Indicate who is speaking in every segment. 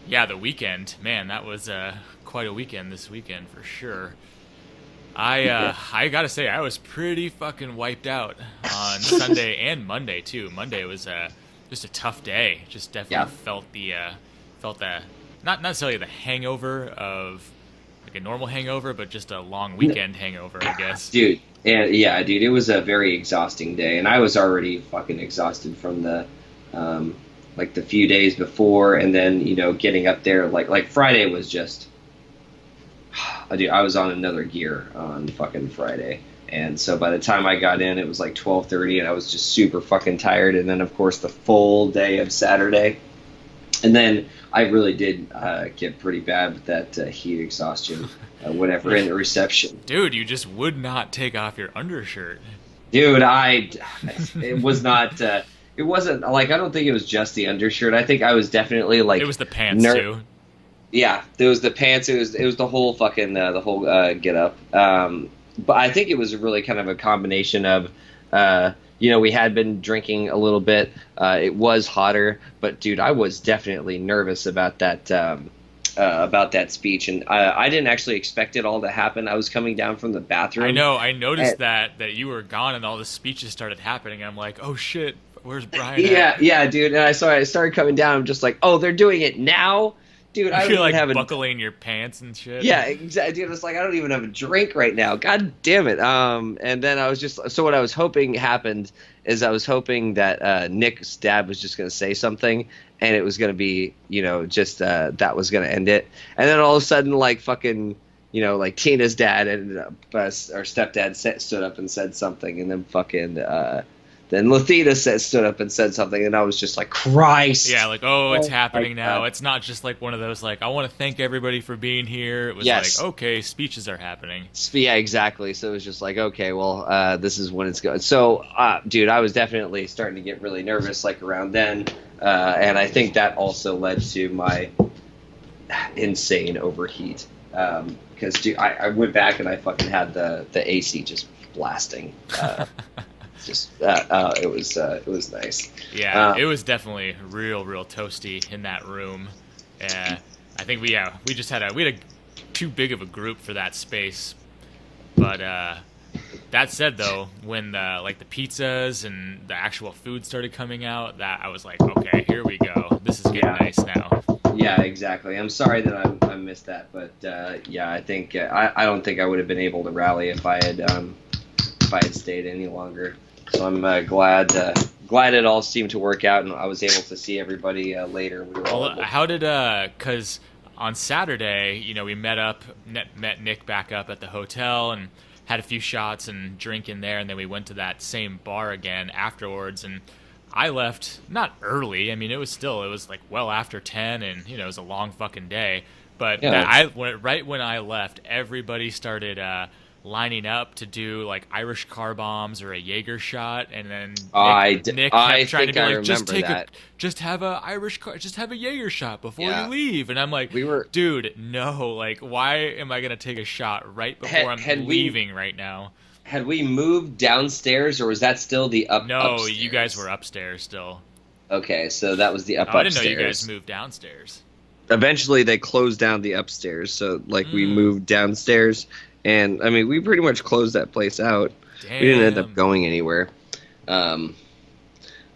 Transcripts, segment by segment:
Speaker 1: Yeah, the weekend, man, that was quite a weekend this weekend for sure. I gotta say, I was pretty fucking wiped out on Sunday and Monday too. Monday was just a tough day. Just definitely
Speaker 2: Yeah,
Speaker 1: felt the not necessarily the hangover of like a normal hangover, but just a long weekend hangover, I guess.
Speaker 2: dude. And yeah, dude, it was a very exhausting day, and I was already fucking exhausted from um, like the few days before, and then getting up there like Friday was just, dude, I was on another gear on fucking Friday, and so by the time I got in, it was like 12:30, and I was just super fucking tired, and then of course the full day of Saturday. And then I really did get pretty bad with that heat exhaustion whenever
Speaker 1: Yeah,
Speaker 2: in the reception.
Speaker 1: dude, you just would not take off your undershirt.
Speaker 2: Dude, it was not, it wasn't like, I don't think it was just the undershirt. I think I was definitely
Speaker 1: It
Speaker 2: like,
Speaker 1: was the pants
Speaker 2: ner
Speaker 1: too.
Speaker 2: yeah, there was the pants, it was the whole fucking, the whole get up. But I think it was really kind of a combination of, we had been drinking a little bit. It was hotter, but dude, I was definitely nervous about that speech, and I didn't actually expect it all to happen. I was coming down from the
Speaker 1: I
Speaker 2: bathroom.
Speaker 1: know. I noticed
Speaker 2: And,
Speaker 1: that you were gone and all the speeches started happening. I'm like, oh shit, where's Brian at?
Speaker 2: yeah, yeah, dude. And I started coming down. I'm just like, oh, they're doing it now, dude. I don't
Speaker 1: You're
Speaker 2: even
Speaker 1: like
Speaker 2: have a.
Speaker 1: buckling your pants and shit.
Speaker 2: Yeah, exactly, dude. It's like I don't even have a drink right now. God damn it. And then I was just so what I was hoping happened is I was hoping that Nick's dad was just going to say something, and it was going to be just that was going to end it. And then all of a sudden, like fucking. Like Tina's dad ended up, our stepdad stood up and said something, and then fucking, then Lathina stood up and said something, and I was just like,
Speaker 1: Yeah,
Speaker 2: Christ!
Speaker 1: like, oh, it's
Speaker 2: Oh my
Speaker 1: happening now.
Speaker 2: God!
Speaker 1: It's not just like one of those like, I want to thank everybody for being here. It was like,
Speaker 2: Yes,
Speaker 1: okay, speeches are happening.
Speaker 2: yeah, exactly. So it was just like, okay, well, this is when it's going. So, dude, I was definitely starting to get really nervous, like around then, and I think that also led to my insane overheat. Because dude, I went back and I fucking had the AC just blasting. It was nice.
Speaker 1: Yeah,
Speaker 2: Uh,
Speaker 1: it was definitely real toasty in that room. I think we just had a too big of a group for that space. But that said, though, when the pizzas and the actual food started coming out, that I was like, okay, here we go. This is getting
Speaker 2: yeah,
Speaker 1: nice now.
Speaker 2: yeah, exactly. I'm sorry that I missed that, but yeah, I think I don't think I would have been able to rally if I had stayed any longer. So I'm glad it all seemed to work out, and I was able to see everybody later. We were all
Speaker 1: Well,
Speaker 2: able.
Speaker 1: how did cause on Saturday, we met Nick back up at the hotel and had a few shots and drink in there, and then we went to that same bar again afterwards. And I left not early. I mean, it was like well after 10, and it was a long fucking day. But
Speaker 2: Yeah,
Speaker 1: right when I left, everybody started lining up to do like Irish car bombs or a Jaeger shot, and then Nick
Speaker 2: I
Speaker 1: kept trying to
Speaker 2: think
Speaker 1: be
Speaker 2: I
Speaker 1: like,
Speaker 2: remember that.
Speaker 1: just have a Irish car, just have a Jaeger shot before you
Speaker 2: Yeah,
Speaker 1: leave. And I'm like,
Speaker 2: we were
Speaker 1: dude, no, like, why am I gonna take a shot right before I'm
Speaker 2: had we
Speaker 1: leaving right now?
Speaker 2: had we moved downstairs, or was that still the
Speaker 1: No, you guys were
Speaker 2: upstairs?
Speaker 1: upstairs still.
Speaker 2: Okay, so that was the
Speaker 1: Oh, I didn't know you guys
Speaker 2: upstairs.
Speaker 1: moved downstairs.
Speaker 2: Eventually, they closed down the upstairs, so like we
Speaker 1: Mm,
Speaker 2: moved downstairs, and I mean we pretty much closed that place out. We didn't end up
Speaker 1: damn.
Speaker 2: going anywhere. Um,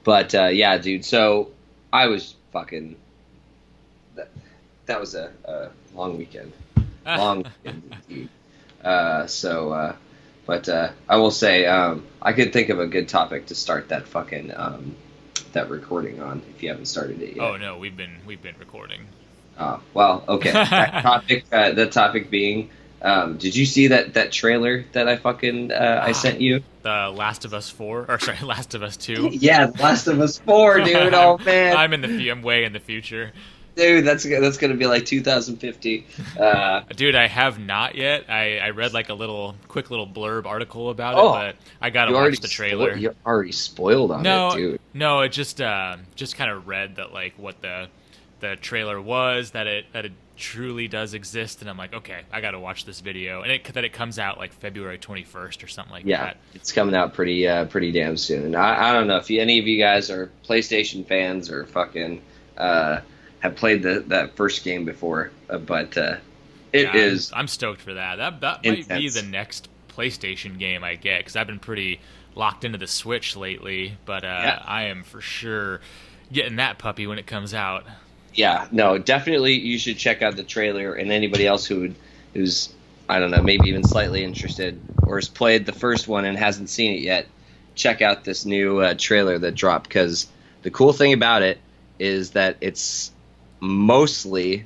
Speaker 2: but yeah, dude. So I was fucking. That, that was a long weekend. Long weekend indeed. But I will say, I could think of a good topic to start that fucking that recording on if you haven't started it
Speaker 1: Oh
Speaker 2: yet.
Speaker 1: no, we've been recording.
Speaker 2: Well, okay. That topic being, did you see that trailer that I
Speaker 1: Ah,
Speaker 2: sent you?
Speaker 1: the Last of Us 4, or sorry, Last of Us 2.
Speaker 2: Yeah, The Last of Us 4, dude.
Speaker 1: I'm
Speaker 2: Oh man,
Speaker 1: I'm way in the future.
Speaker 2: dude, that's gonna be like 2050.
Speaker 1: Dude, I have not yet. I read like a quick little blurb article about it,
Speaker 2: Oh,
Speaker 1: but I gotta watch the trailer.
Speaker 2: you already spoiled on it,
Speaker 1: No,
Speaker 2: dude.
Speaker 1: no, it just kind of read that like what the trailer was, that it truly does exist, and I'm like, okay, I gotta watch this video, and that it comes out like February 21st or something like
Speaker 2: Yeah,
Speaker 1: that.
Speaker 2: it's coming out pretty damn soon. I don't know if any of you guys are PlayStation fans or fucking have played that first game before, but it
Speaker 1: Yeah,
Speaker 2: is
Speaker 1: I'm stoked for that. That might be
Speaker 2: intense.
Speaker 1: the next PlayStation game I get because I've been pretty locked into the Switch lately. But
Speaker 2: Yeah,
Speaker 1: I am for sure getting that puppy when it comes out.
Speaker 2: yeah, no, definitely you should check out the trailer, and anybody else who's I don't know, maybe even slightly interested or has played the first one and hasn't seen it yet, check out this new trailer that dropped because the cool thing about it is that it's mostly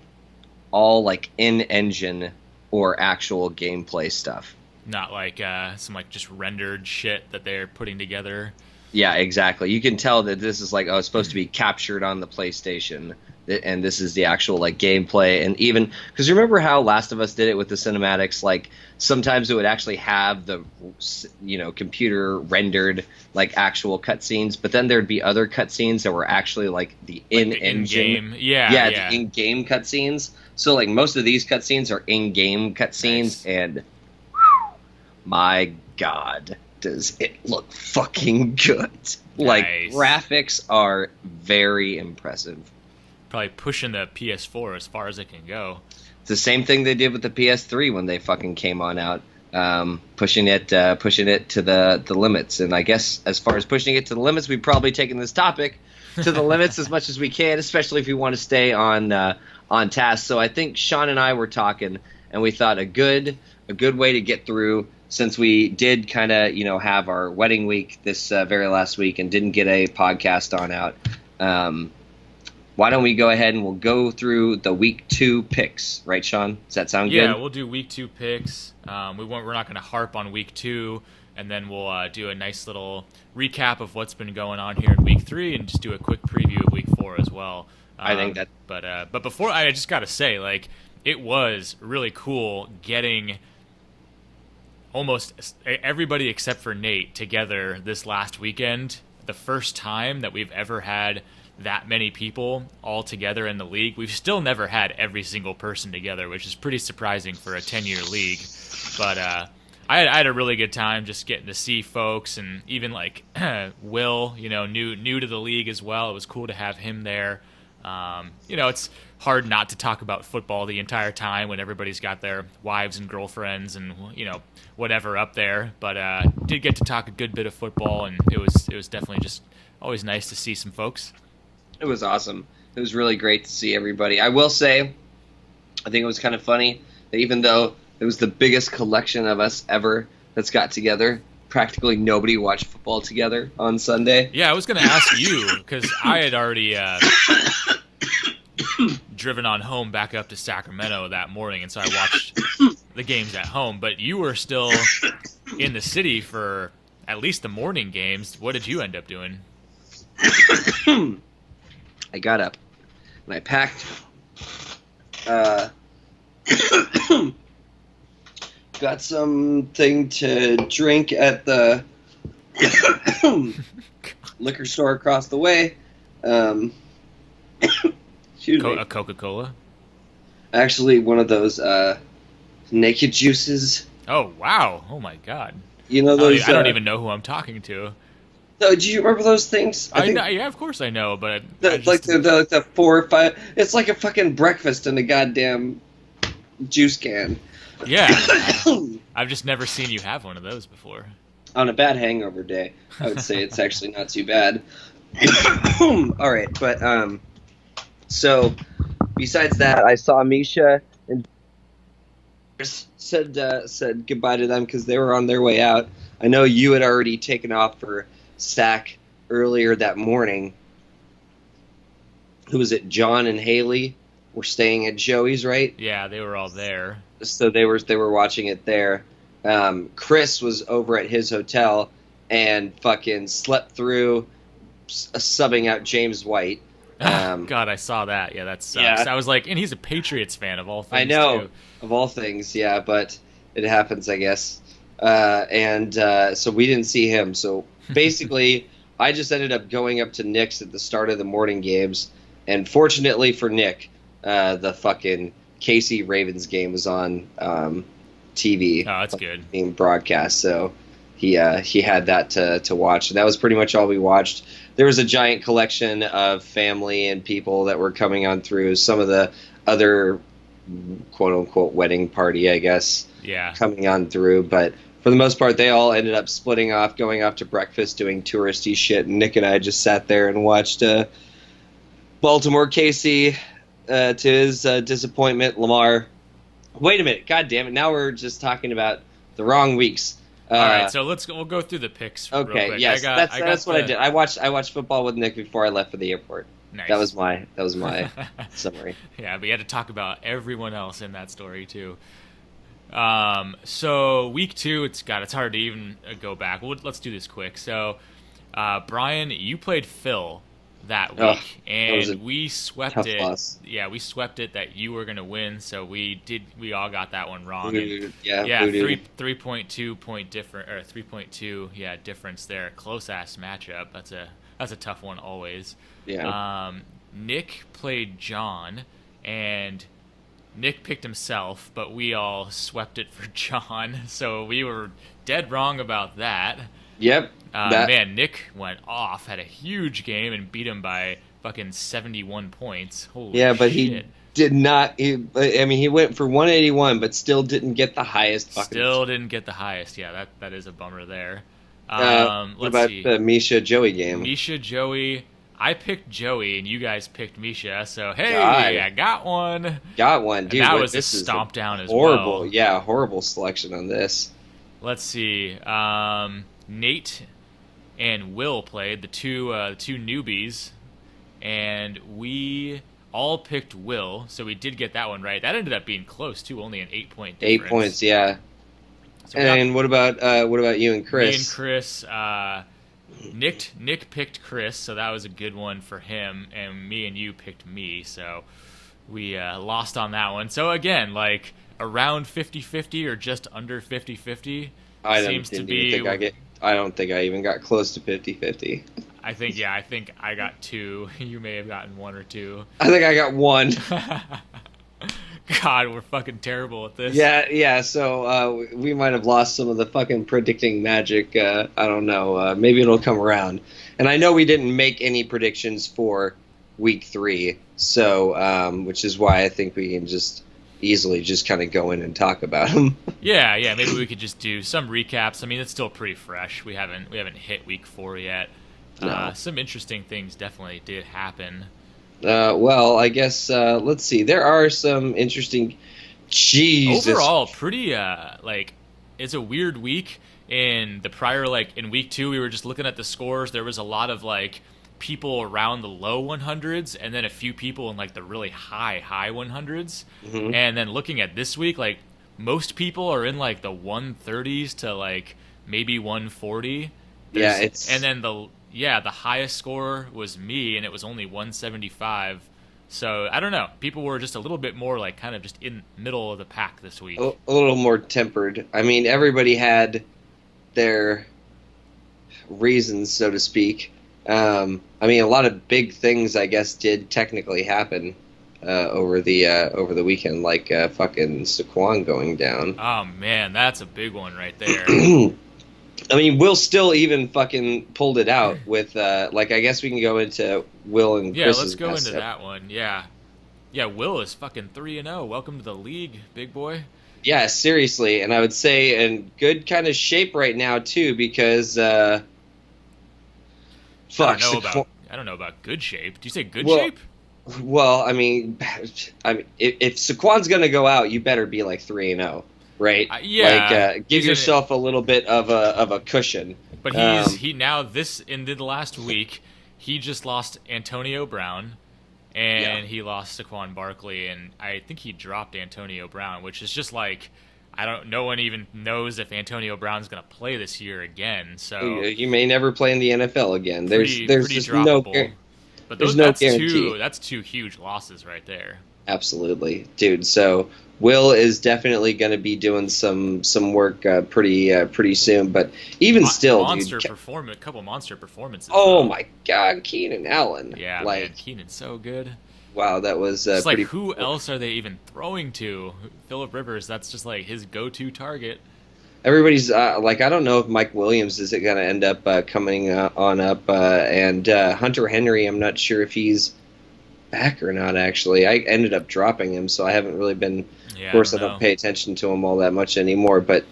Speaker 2: all like in-engine or actual gameplay stuff.
Speaker 1: Not like some like just rendered shit that they're putting together.
Speaker 2: Yeah, exactly. You can tell that this is like, oh, it's supposed to be captured on the PlayStation, and this is the actual like gameplay. And even because remember how Last of Us did it with the cinematics, like sometimes it would actually have the computer rendered like actual cutscenes, but then there'd be other cutscenes that were actually like the
Speaker 1: Like the
Speaker 2: in-engine,
Speaker 1: in-game. Yeah,
Speaker 2: yeah,
Speaker 1: yeah.
Speaker 2: the in-game cutscenes. So like most of these cutscenes are in-game cutscenes,
Speaker 1: Nice.
Speaker 2: and my God, does it look fucking good. Like,
Speaker 1: Nice.
Speaker 2: graphics are very impressive.
Speaker 1: Probably pushing the PS4 as far as it can go.
Speaker 2: It's the same thing they did with the PS3 when they fucking came on out, pushing it to the limits. And I guess as far as pushing it to the limits, we've probably taken this topic to the limits as much as we can, especially if we want to stay on task. So I think Sean and I were talking, and we thought a good way to get through, since we did kind of have our wedding week this very last week and didn't get a podcast on out. Why don't we go ahead and we'll go through the week 2 picks, right, Sean? Does that sound good?
Speaker 1: Yeah, we'll do week 2 picks. We're not going to harp on week 2, and then we'll do a nice little recap of what's been going on here in week 3, and just do a quick preview of week 4 as well.
Speaker 2: I think that.
Speaker 1: But before, I just got to say, like, it was really cool getting almost everybody except for Nate together this last weekend. The first time that we've ever had that many people all together in the league. We've still never had every single person together, which is pretty surprising for a 10-year league. But I had a really good time just getting to see folks, and even like Will, new to the league as well. It was cool to have him there. It's hard not to talk about football the entire time when everybody's got their wives and girlfriends and whatever up there. But did get to talk a good bit of football, and it was definitely just always nice to see some folks.
Speaker 2: It was awesome. It was really great to see everybody. I will say, I think it was kind of funny that even though it was the biggest collection of us ever that's got together, practically nobody watched football together on Sunday.
Speaker 1: Yeah, I was going to ask you because I had already driven on home back up to Sacramento that morning, and so I watched the games at home. But you were still in the city for at least the morning games. What did you end up doing?
Speaker 2: I got up and I packed, got something to drink at the liquor store across the way. Excuse me.
Speaker 1: A Coca-Cola?
Speaker 2: Actually, one of those naked juices.
Speaker 1: Oh, wow. Oh, my God.
Speaker 2: You know those?
Speaker 1: I don't even know who I'm talking to.
Speaker 2: No, do you remember those things?
Speaker 1: Yeah, of course I know, but
Speaker 2: like the 4 or 5. It's like a fucking breakfast in a goddamn juice can.
Speaker 1: Yeah, I've just never seen you have one of those before.
Speaker 2: On a bad hangover day, I would say it's actually not too bad. All right, but so besides that, I saw Misha and said goodbye to them because they were on their way out. I know you had already taken off for Sac earlier that morning. Who was it? John and Haley were staying at Joey's, right?
Speaker 1: Yeah, they were all there.
Speaker 2: So they were watching it there. Chris was over at his hotel and fucking slept through subbing out James White.
Speaker 1: God, I saw that. Yeah, that sucks.
Speaker 2: Yeah.
Speaker 1: I was like, and he's a Patriots fan of all things.
Speaker 2: I know,
Speaker 1: too.
Speaker 2: of all things, yeah, but it happens, I guess. So we didn't see him. So basically, I just ended up going up to Nick's at the start of the morning games, and fortunately for Nick, the fucking KC Ravens game was on TV.
Speaker 1: Oh, that's good.
Speaker 2: Being broadcast, so he had that to watch. And that was pretty much all we watched. there was a giant collection of family and people that were coming on through. Some of the other quote unquote wedding party, I guess,
Speaker 1: Yeah.
Speaker 2: coming on through. But for the most part, they all ended up splitting off, going off to breakfast, doing touristy shit. And Nick and I just sat there and watched Baltimore KC to his disappointment. Lamar. Wait a minute. God damn it. Now we're just talking about the wrong weeks.
Speaker 1: All right, so we'll go through the picks.
Speaker 2: Okay,
Speaker 1: real quick.
Speaker 2: yes, that's what I did. I watched football with Nick before I left for the airport.
Speaker 1: Nice.
Speaker 2: That was my summary.
Speaker 1: Yeah, we had to talk about everyone else in that story too. So week 2, it's hard to even go back. Let's do this quick. So, Brian, you played Phil that week, and we swept it.
Speaker 2: Loss.
Speaker 1: Yeah, we swept it that you were gonna win. So we all got that one wrong.
Speaker 2: Voodoo.
Speaker 1: And,
Speaker 2: yeah,
Speaker 1: 3.2 point difference, or 3.2 difference there. Close ass matchup. That's a tough one always.
Speaker 2: Yeah.
Speaker 1: Nick played John, and Nick picked himself, but we all swept it for John, so we were dead wrong about that.
Speaker 2: Yep.
Speaker 1: Man, Nick went off, had a huge game, and beat him by fucking 71 points. Holy
Speaker 2: yeah, but
Speaker 1: shit.
Speaker 2: he did not. He went for 181, but still didn't get the highest.
Speaker 1: Still didn't get the highest. Yeah, that is a bummer there.
Speaker 2: What
Speaker 1: Let's
Speaker 2: about
Speaker 1: see.
Speaker 2: the Misha Joey game?
Speaker 1: Misha Joey. I picked Joey, and you guys picked Misha. So hey,
Speaker 2: God.
Speaker 1: I got one.
Speaker 2: Got one, dude.
Speaker 1: And that was a
Speaker 2: this is
Speaker 1: stomp down as
Speaker 2: horrible.
Speaker 1: well.
Speaker 2: Yeah, horrible selection on this.
Speaker 1: Let's see. Nate and Will played the two newbies, and we all picked Will, so we did get that one right. That ended up being close too, only an 8-point difference.
Speaker 2: 8 points, yeah.
Speaker 1: So
Speaker 2: And what about you and Chris?
Speaker 1: Me and Chris. Nick picked Chris, so that was a good one for him, and me and you picked me, so we lost on that one. So again, like around 50-50 or just under 50-50 seems to be.
Speaker 2: I don't think I even got close to 50-50.
Speaker 1: I think I got 2. You may have gotten 1 or 2.
Speaker 2: I think I got 1.
Speaker 1: God, we're fucking terrible at this.
Speaker 2: Yeah. So we might have lost some of the fucking predicting magic. I don't know. Maybe it'll come around. And I know we didn't make any predictions for week 3, so which is why I think we can just easily just kind of go in and talk about them.
Speaker 1: Yeah. Maybe we could just do some recaps. I mean, it's still pretty fresh. We haven't hit week 4 yet.
Speaker 2: No.
Speaker 1: Some interesting things definitely did happen.
Speaker 2: Well, I guess let's see. There are some interesting. Jesus.
Speaker 1: Overall, pretty it's a weird week. In the prior, in week 2, we were just looking at the scores. There was a lot of people around the low 100s, and then a few people in the really high 100s.
Speaker 2: Mm-hmm.
Speaker 1: And then looking at this week, most people are in the 130s to maybe 140. And then the highest score was me, and it was only 175. So I don't know. People were just a little bit more kind of just in middle of the pack this week.
Speaker 2: A little more tempered. I mean, everybody had their reasons, so to speak. I mean, a lot of big things, I guess, did technically happen over the weekend, like fucking Saquon going down.
Speaker 1: Oh man, that's a big one right there.
Speaker 2: I mean, Will still even fucking pulled it out with, I guess we can go into Will and Chris's.
Speaker 1: Yeah, let's go into that one. Yeah, Will is fucking 3-0. Welcome to the league, big boy.
Speaker 2: Yeah, seriously, and I would say in good kind of shape right now too, because I
Speaker 1: don't know about good shape. Do you say good shape?
Speaker 2: Well, I mean, if Saquon's gonna go out, you better be 3-0. Right?
Speaker 1: Yeah.
Speaker 2: Give yourself a little bit of a cushion.
Speaker 1: But in the last week, he just lost Antonio Brown, and he lost Saquon Barkley, and I think he dropped Antonio Brown, which is just no one even knows if Antonio Brown's going to play this year again. So
Speaker 2: you may never play in the NFL again. There's just
Speaker 1: droppable. But that's
Speaker 2: guarantee.
Speaker 1: That's 2 huge losses right there.
Speaker 2: Absolutely, dude. So Will is definitely going to be doing some work pretty soon. But even still,
Speaker 1: a couple monster performances.
Speaker 2: Oh my God, Keenan Allen!
Speaker 1: Yeah, man, Keenan's so good.
Speaker 2: Wow, that was
Speaker 1: it's
Speaker 2: pretty.
Speaker 1: Who else are they even throwing to? Phillip Rivers. That's just his go-to target.
Speaker 2: everybody's like, I don't know if Mike Williams is going to end up coming on up, and Hunter Henry, I'm not sure if he's back or not. Actually, I ended up dropping him, so I haven't really been. Of
Speaker 1: Yeah, I
Speaker 2: course,
Speaker 1: don't
Speaker 2: I don't
Speaker 1: know.
Speaker 2: pay attention to him all that much anymore. But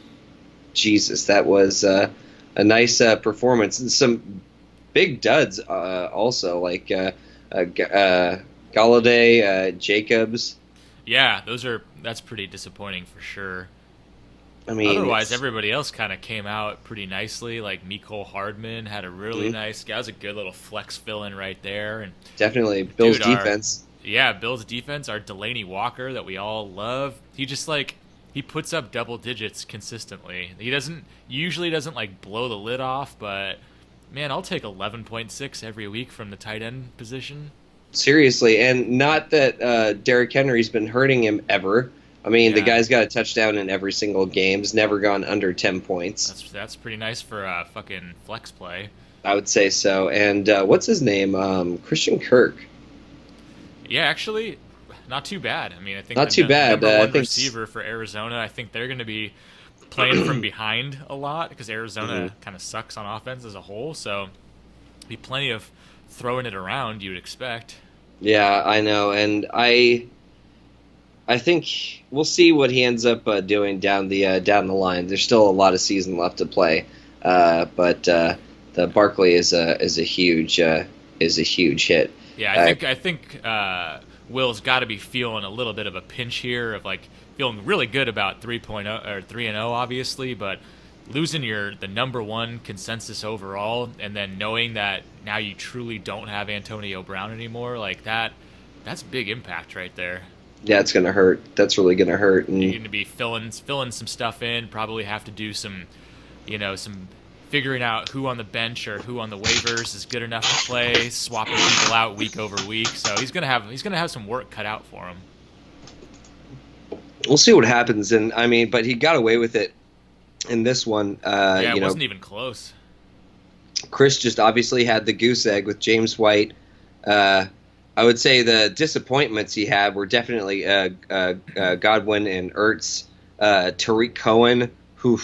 Speaker 2: Jesus, that was a nice performance, and some big duds also, like Galladay, Jacobs.
Speaker 1: Yeah, that's pretty disappointing for sure.
Speaker 2: I mean,
Speaker 1: Otherwise, everybody else kind of came out pretty nicely. Like Mecole Hardman had a really
Speaker 2: mhm,
Speaker 1: nice. That was a good little flex fill in right there. And
Speaker 2: definitely Bill's
Speaker 1: dude, our
Speaker 2: defense.
Speaker 1: yeah, Bill's defense, our Delaney Walker that we all love. He just like he puts up double digits consistently. He doesn't usually doesn't like blow the lid off, but man, I'll take 11.6 every week from the tight end position.
Speaker 2: Seriously, and not that Derrick Henry's been hurting him ever. I mean, the
Speaker 1: Yeah,
Speaker 2: guy's got a touchdown in every single game. He's never gone under 10 points.
Speaker 1: that's pretty nice for fucking flex play.
Speaker 2: I would say so. And what's his name? Christian Kirk.
Speaker 1: Yeah, actually, not too bad. I mean, I think
Speaker 2: Not
Speaker 1: the
Speaker 2: too bad.
Speaker 1: number
Speaker 2: I
Speaker 1: one
Speaker 2: think.
Speaker 1: receiver for Arizona, I think they're going to be playing from behind a lot because
Speaker 2: Mhm.
Speaker 1: Arizona kind of sucks on offense as a whole. So, be plenty of throwing it around, you would expect.
Speaker 2: Yeah, I know, and I think we'll see what he ends up doing down the line. There's still a lot of season left to play, but the Barkley is a huge hit.
Speaker 1: Yeah,
Speaker 2: Uh,
Speaker 1: I think Will's got to be feeling a little bit of a pinch here of like feeling really good about 3.0 or 3 and 0 obviously, but losing the number one consensus overall and then knowing that now you truly don't have Antonio Brown anymore, like that's big impact right there.
Speaker 2: yeah, it's gonna hurt. That's really gonna hurt.
Speaker 1: You're
Speaker 2: And
Speaker 1: going to be filling some stuff in, probably have to do some, some figuring out who on the bench or who on the waivers is good enough to play, swapping people out week over week. So he's gonna have some work cut out for him.
Speaker 2: we'll see what happens. And I mean, but he got away with it in this one.
Speaker 1: Yeah, it wasn't even close.
Speaker 2: Chris just obviously had the goose egg with James White. Uh, I would say the disappointments he had were definitely Godwin and Ertz. Tariq Cohen, who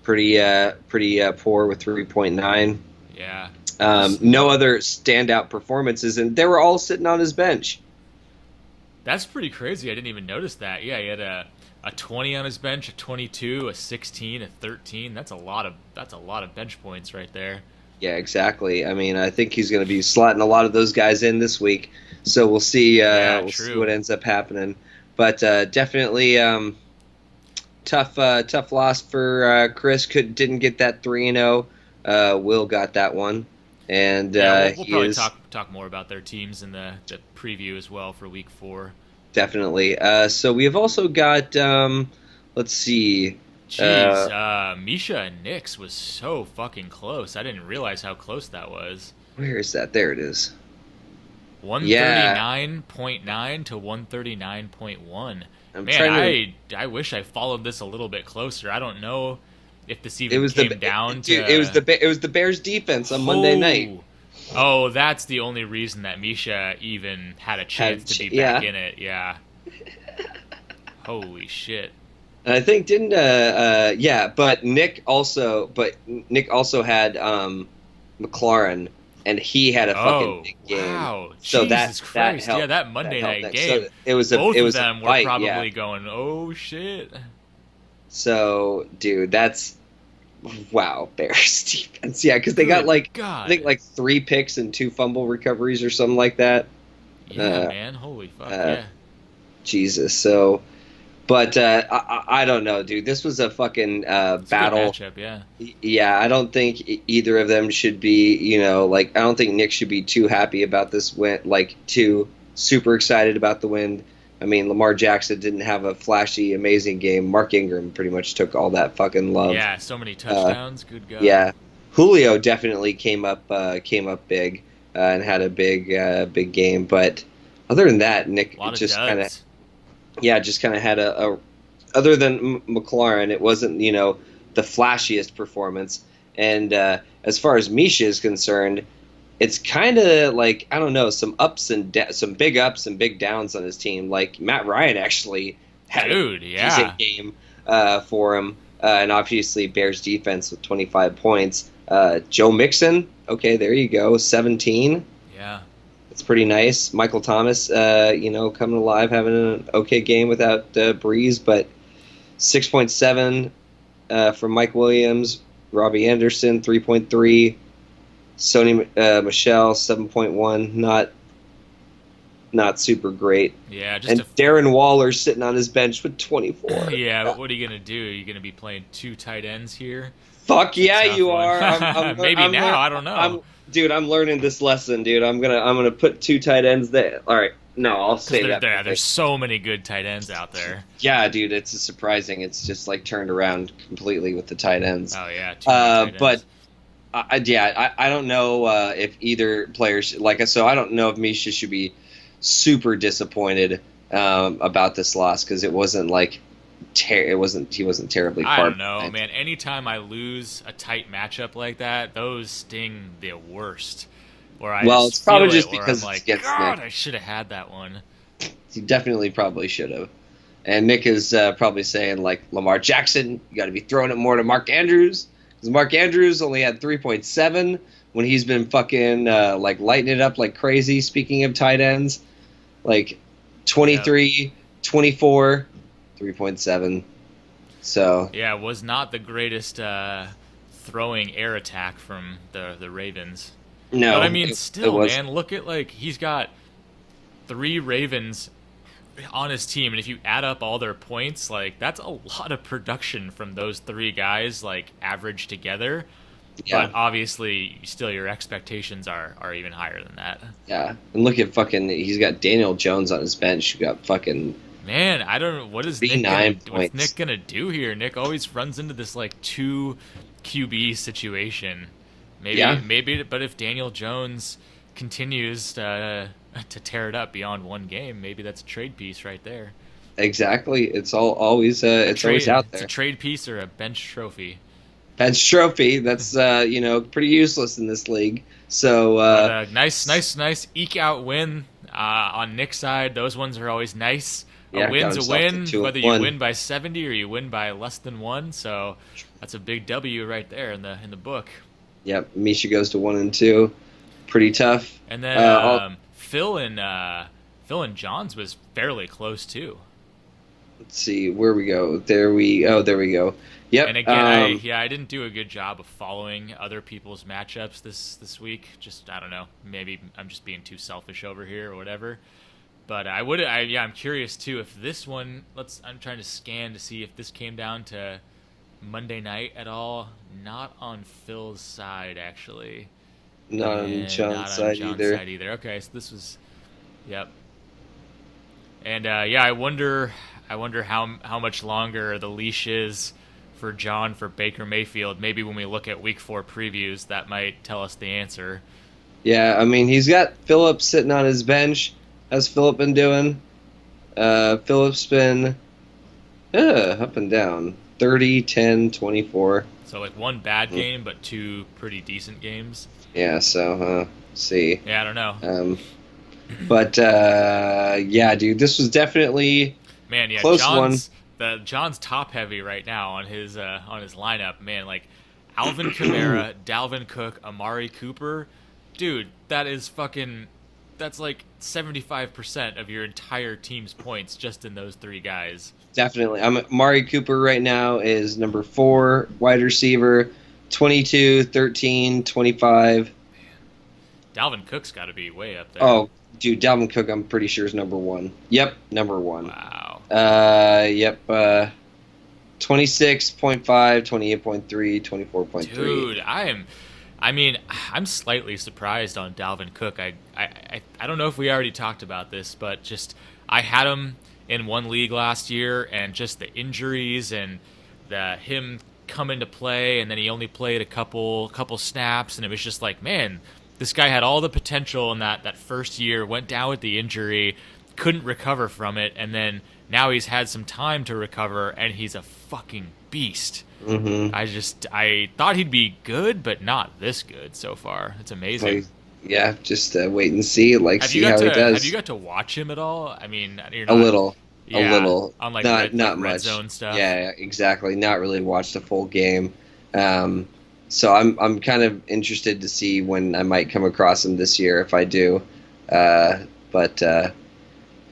Speaker 2: pretty poor with 3.9.
Speaker 1: Yeah,
Speaker 2: No other standout performances, and they were all sitting on his bench.
Speaker 1: that's pretty crazy. I didn't even notice that. Yeah, he had a 20 on his bench, a 22, a 16, a 13. That's a lot of bench points right there.
Speaker 2: Yeah, exactly. I mean, I think he's going to be slotting a lot of those guys in this week, so we'll see.
Speaker 1: Yeah,
Speaker 2: We'll see
Speaker 1: true.
Speaker 2: what ends up happening. But definitely tough loss for Chris. Didn't get that 3-0. Will got that one, and
Speaker 1: Yeah, we'll
Speaker 2: he
Speaker 1: probably
Speaker 2: is
Speaker 1: talk more about their teams in the preview as well for week 4.
Speaker 2: definitely. So we have also got. Let's see.
Speaker 1: Jeez, Misha and Knicks was so fucking close. I didn't realize how close that was.
Speaker 2: Where is that? There it is. Yeah,
Speaker 1: 139.9 to 139.1.
Speaker 2: I'm
Speaker 1: Man,
Speaker 2: trying
Speaker 1: I wish I followed this a little bit closer. I don't know if this
Speaker 2: It
Speaker 1: even
Speaker 2: was
Speaker 1: came down to.
Speaker 2: dude, it was the Bears defense on Monday night.
Speaker 1: Oh, that's the only reason that Misha even had a chance to be
Speaker 2: Yeah.
Speaker 1: back in it. Yeah. Holy shit.
Speaker 2: And I think didn't yeah, but Nick also had McLaurin, and he had a fucking
Speaker 1: Oh,
Speaker 2: big game.
Speaker 1: wow.
Speaker 2: So
Speaker 1: Jesus
Speaker 2: that
Speaker 1: Christ.
Speaker 2: helped.
Speaker 1: Yeah, that Monday
Speaker 2: helped
Speaker 1: night
Speaker 2: Nick.
Speaker 1: game.
Speaker 2: So it was a
Speaker 1: Both
Speaker 2: it
Speaker 1: of
Speaker 2: was
Speaker 1: them
Speaker 2: a
Speaker 1: were
Speaker 2: fight,
Speaker 1: probably
Speaker 2: yeah.
Speaker 1: going, oh shit.
Speaker 2: So dude, that's wow, Bears defense. Yeah, because they got
Speaker 1: Good
Speaker 2: like I
Speaker 1: God.
Speaker 2: think like 3 picks and 2 fumble recoveries or something like that.
Speaker 1: Yeah,
Speaker 2: uh,
Speaker 1: man. Holy fuck.
Speaker 2: uh,
Speaker 1: Yeah.
Speaker 2: Jesus. So, but I don't know, dude. This was a fucking
Speaker 1: It's a good
Speaker 2: battle.
Speaker 1: matchup, yeah.
Speaker 2: Yeah, I don't think either of them should be, like I don't think Nick should be too happy about this win, like too super excited about the win. I mean, Lamar Jackson didn't have a flashy, amazing game. Mark Ingram pretty much took all that fucking love.
Speaker 1: Yeah, so many touchdowns. Good God.
Speaker 2: Yeah, Julio definitely came up big and had a big game. But other than that, Nick
Speaker 1: A lot of
Speaker 2: just kind of
Speaker 1: duds.
Speaker 2: just kind of had a other than McLaurin, it wasn't the flashiest performance. And as far as Misha is concerned, it's kind of like I don't know, some some big ups and big downs on his team. Like Matt Ryan actually had
Speaker 1: Dude,
Speaker 2: a
Speaker 1: yeah.
Speaker 2: decent game for him. and obviously Bears defense with 25 points. Joe Mixon, okay, there you go, 17.
Speaker 1: Yeah.
Speaker 2: It's pretty nice. Michael Thomas, coming alive, having an okay game without Breeze, but 6.7 from Mike Williams. Robbie Anderson, 3.3. Sony Michelle, 7.1. Not super great.
Speaker 1: Yeah,
Speaker 2: and Darren Waller sitting on his bench with 24.
Speaker 1: Yeah, but what are you going to do? Are you going to be playing 2 tight ends here?
Speaker 2: Fuck yeah, you are.
Speaker 1: Maybe now, I don't know.
Speaker 2: I'm learning this lesson, dude. I'm gonna put 2 tight ends there. All right, no, I'll say that.
Speaker 1: There's so many good tight ends out there.
Speaker 2: Yeah, dude, it's surprising. It's just like turned around completely with the tight ends.
Speaker 1: Oh yeah, 2 tight ends.
Speaker 2: But I don't know if either player I don't know if Misha should be super disappointed about this loss because it wasn't like he wasn't terribly far.
Speaker 1: I don't know, man. Anytime I lose a tight matchup like that, those sting the worst.
Speaker 2: It's probably just because
Speaker 1: I'm like,
Speaker 2: Nick.
Speaker 1: I should have had that one.
Speaker 2: You definitely probably should have. And Nick is probably saying like Lamar Jackson, you got to be throwing it more to Mark Andrews because Mark Andrews only had 3.7 when he's been fucking lighting it up like crazy. Speaking of tight ends, like 23, 24. 3.7. So
Speaker 1: yeah, it was not the greatest throwing air attack from the Ravens.
Speaker 2: No,
Speaker 1: but I mean, man, look at he's got 3 Ravens on his team, and if you add up all their points, that's a lot of production from those 3 guys, averaged together. Yeah. But obviously, still your expectations are even higher than that.
Speaker 2: Yeah, and look at he's got Daniel Jones on his bench. You got fucking.
Speaker 1: Man, I don't know. What's Nick gonna do here? Nick always runs into this 2 QB situation. Maybe, but if Daniel Jones continues to tear it up beyond 1 game, maybe that's a trade piece right there.
Speaker 2: Exactly. It's always always out there.
Speaker 1: It's a trade piece or a bench trophy.
Speaker 2: Bench trophy. That's pretty useless in this league. So
Speaker 1: nice eke out win on Nick's side. Those ones are always nice.
Speaker 2: Yeah,
Speaker 1: a win's a win, whether you win by 70 or you win by less than 1. So that's a big W right there in the book.
Speaker 2: Yep, Misha goes to 1 and 2. Pretty tough.
Speaker 1: And then Phil and John's was fairly close too.
Speaker 2: Let's see where we go. There we go. Yep.
Speaker 1: And again, I didn't do a good job of following other people's matchups this week. Just I don't know, maybe I'm just being too selfish over here or whatever. But I'm curious too if this one. I'm trying to scan to see if this came down to Monday night at all. Not on Phil's side actually.
Speaker 2: Not on John's side
Speaker 1: either. Okay, so this was, yep. And I wonder how much longer the leash is for John for Baker Mayfield. Maybe when we look at Week 4 previews, that might tell us the answer.
Speaker 2: Yeah, I mean he's got Phillip sitting on his bench. How's Phillip been doing? Phillip's been up and down. 30, 10, 24.
Speaker 1: So 1 bad game, but 2 pretty decent games.
Speaker 2: Yeah, so see.
Speaker 1: Yeah, I don't know.
Speaker 2: But dude, this was definitely close one.
Speaker 1: John's top heavy right now on his lineup. Man, Alvin Kamara, Dalvin Cook, Amari Cooper, dude, that's 75% of your entire team's points just in those 3 guys.
Speaker 2: Definitely. Amari Cooper right now is number 4 wide receiver, 22, 13, 25. Man.
Speaker 1: Dalvin Cook's got to be way up there.
Speaker 2: Oh, dude, Dalvin Cook I'm pretty sure is number 1. Yep, number 1.
Speaker 1: Wow.
Speaker 2: 26.5, 28.3, 24.3.
Speaker 1: Dude, I'm slightly surprised on Dalvin Cook. I don't know if we already talked about this, but just I had him in 1 league last year, and just the injuries and him come into play, and then he only played a couple snaps, and it was just man, this guy had all the potential in that first year, went down with the injury, couldn't recover from it, and then now he's had some time to recover, and he's a fucking beast.
Speaker 2: Mm-hmm.
Speaker 1: I thought he'd be good, but not this good so far. It's amazing.
Speaker 2: Just wait and see. See how he does.
Speaker 1: Have you got to watch him at all? I mean,
Speaker 2: a little. a
Speaker 1: Yeah,
Speaker 2: little,
Speaker 1: on
Speaker 2: not
Speaker 1: red
Speaker 2: much.
Speaker 1: zone stuff.
Speaker 2: Yeah, exactly. Not really watched the full game. Um, so I'm kind of interested to see when I might come across him this year if I do. But God,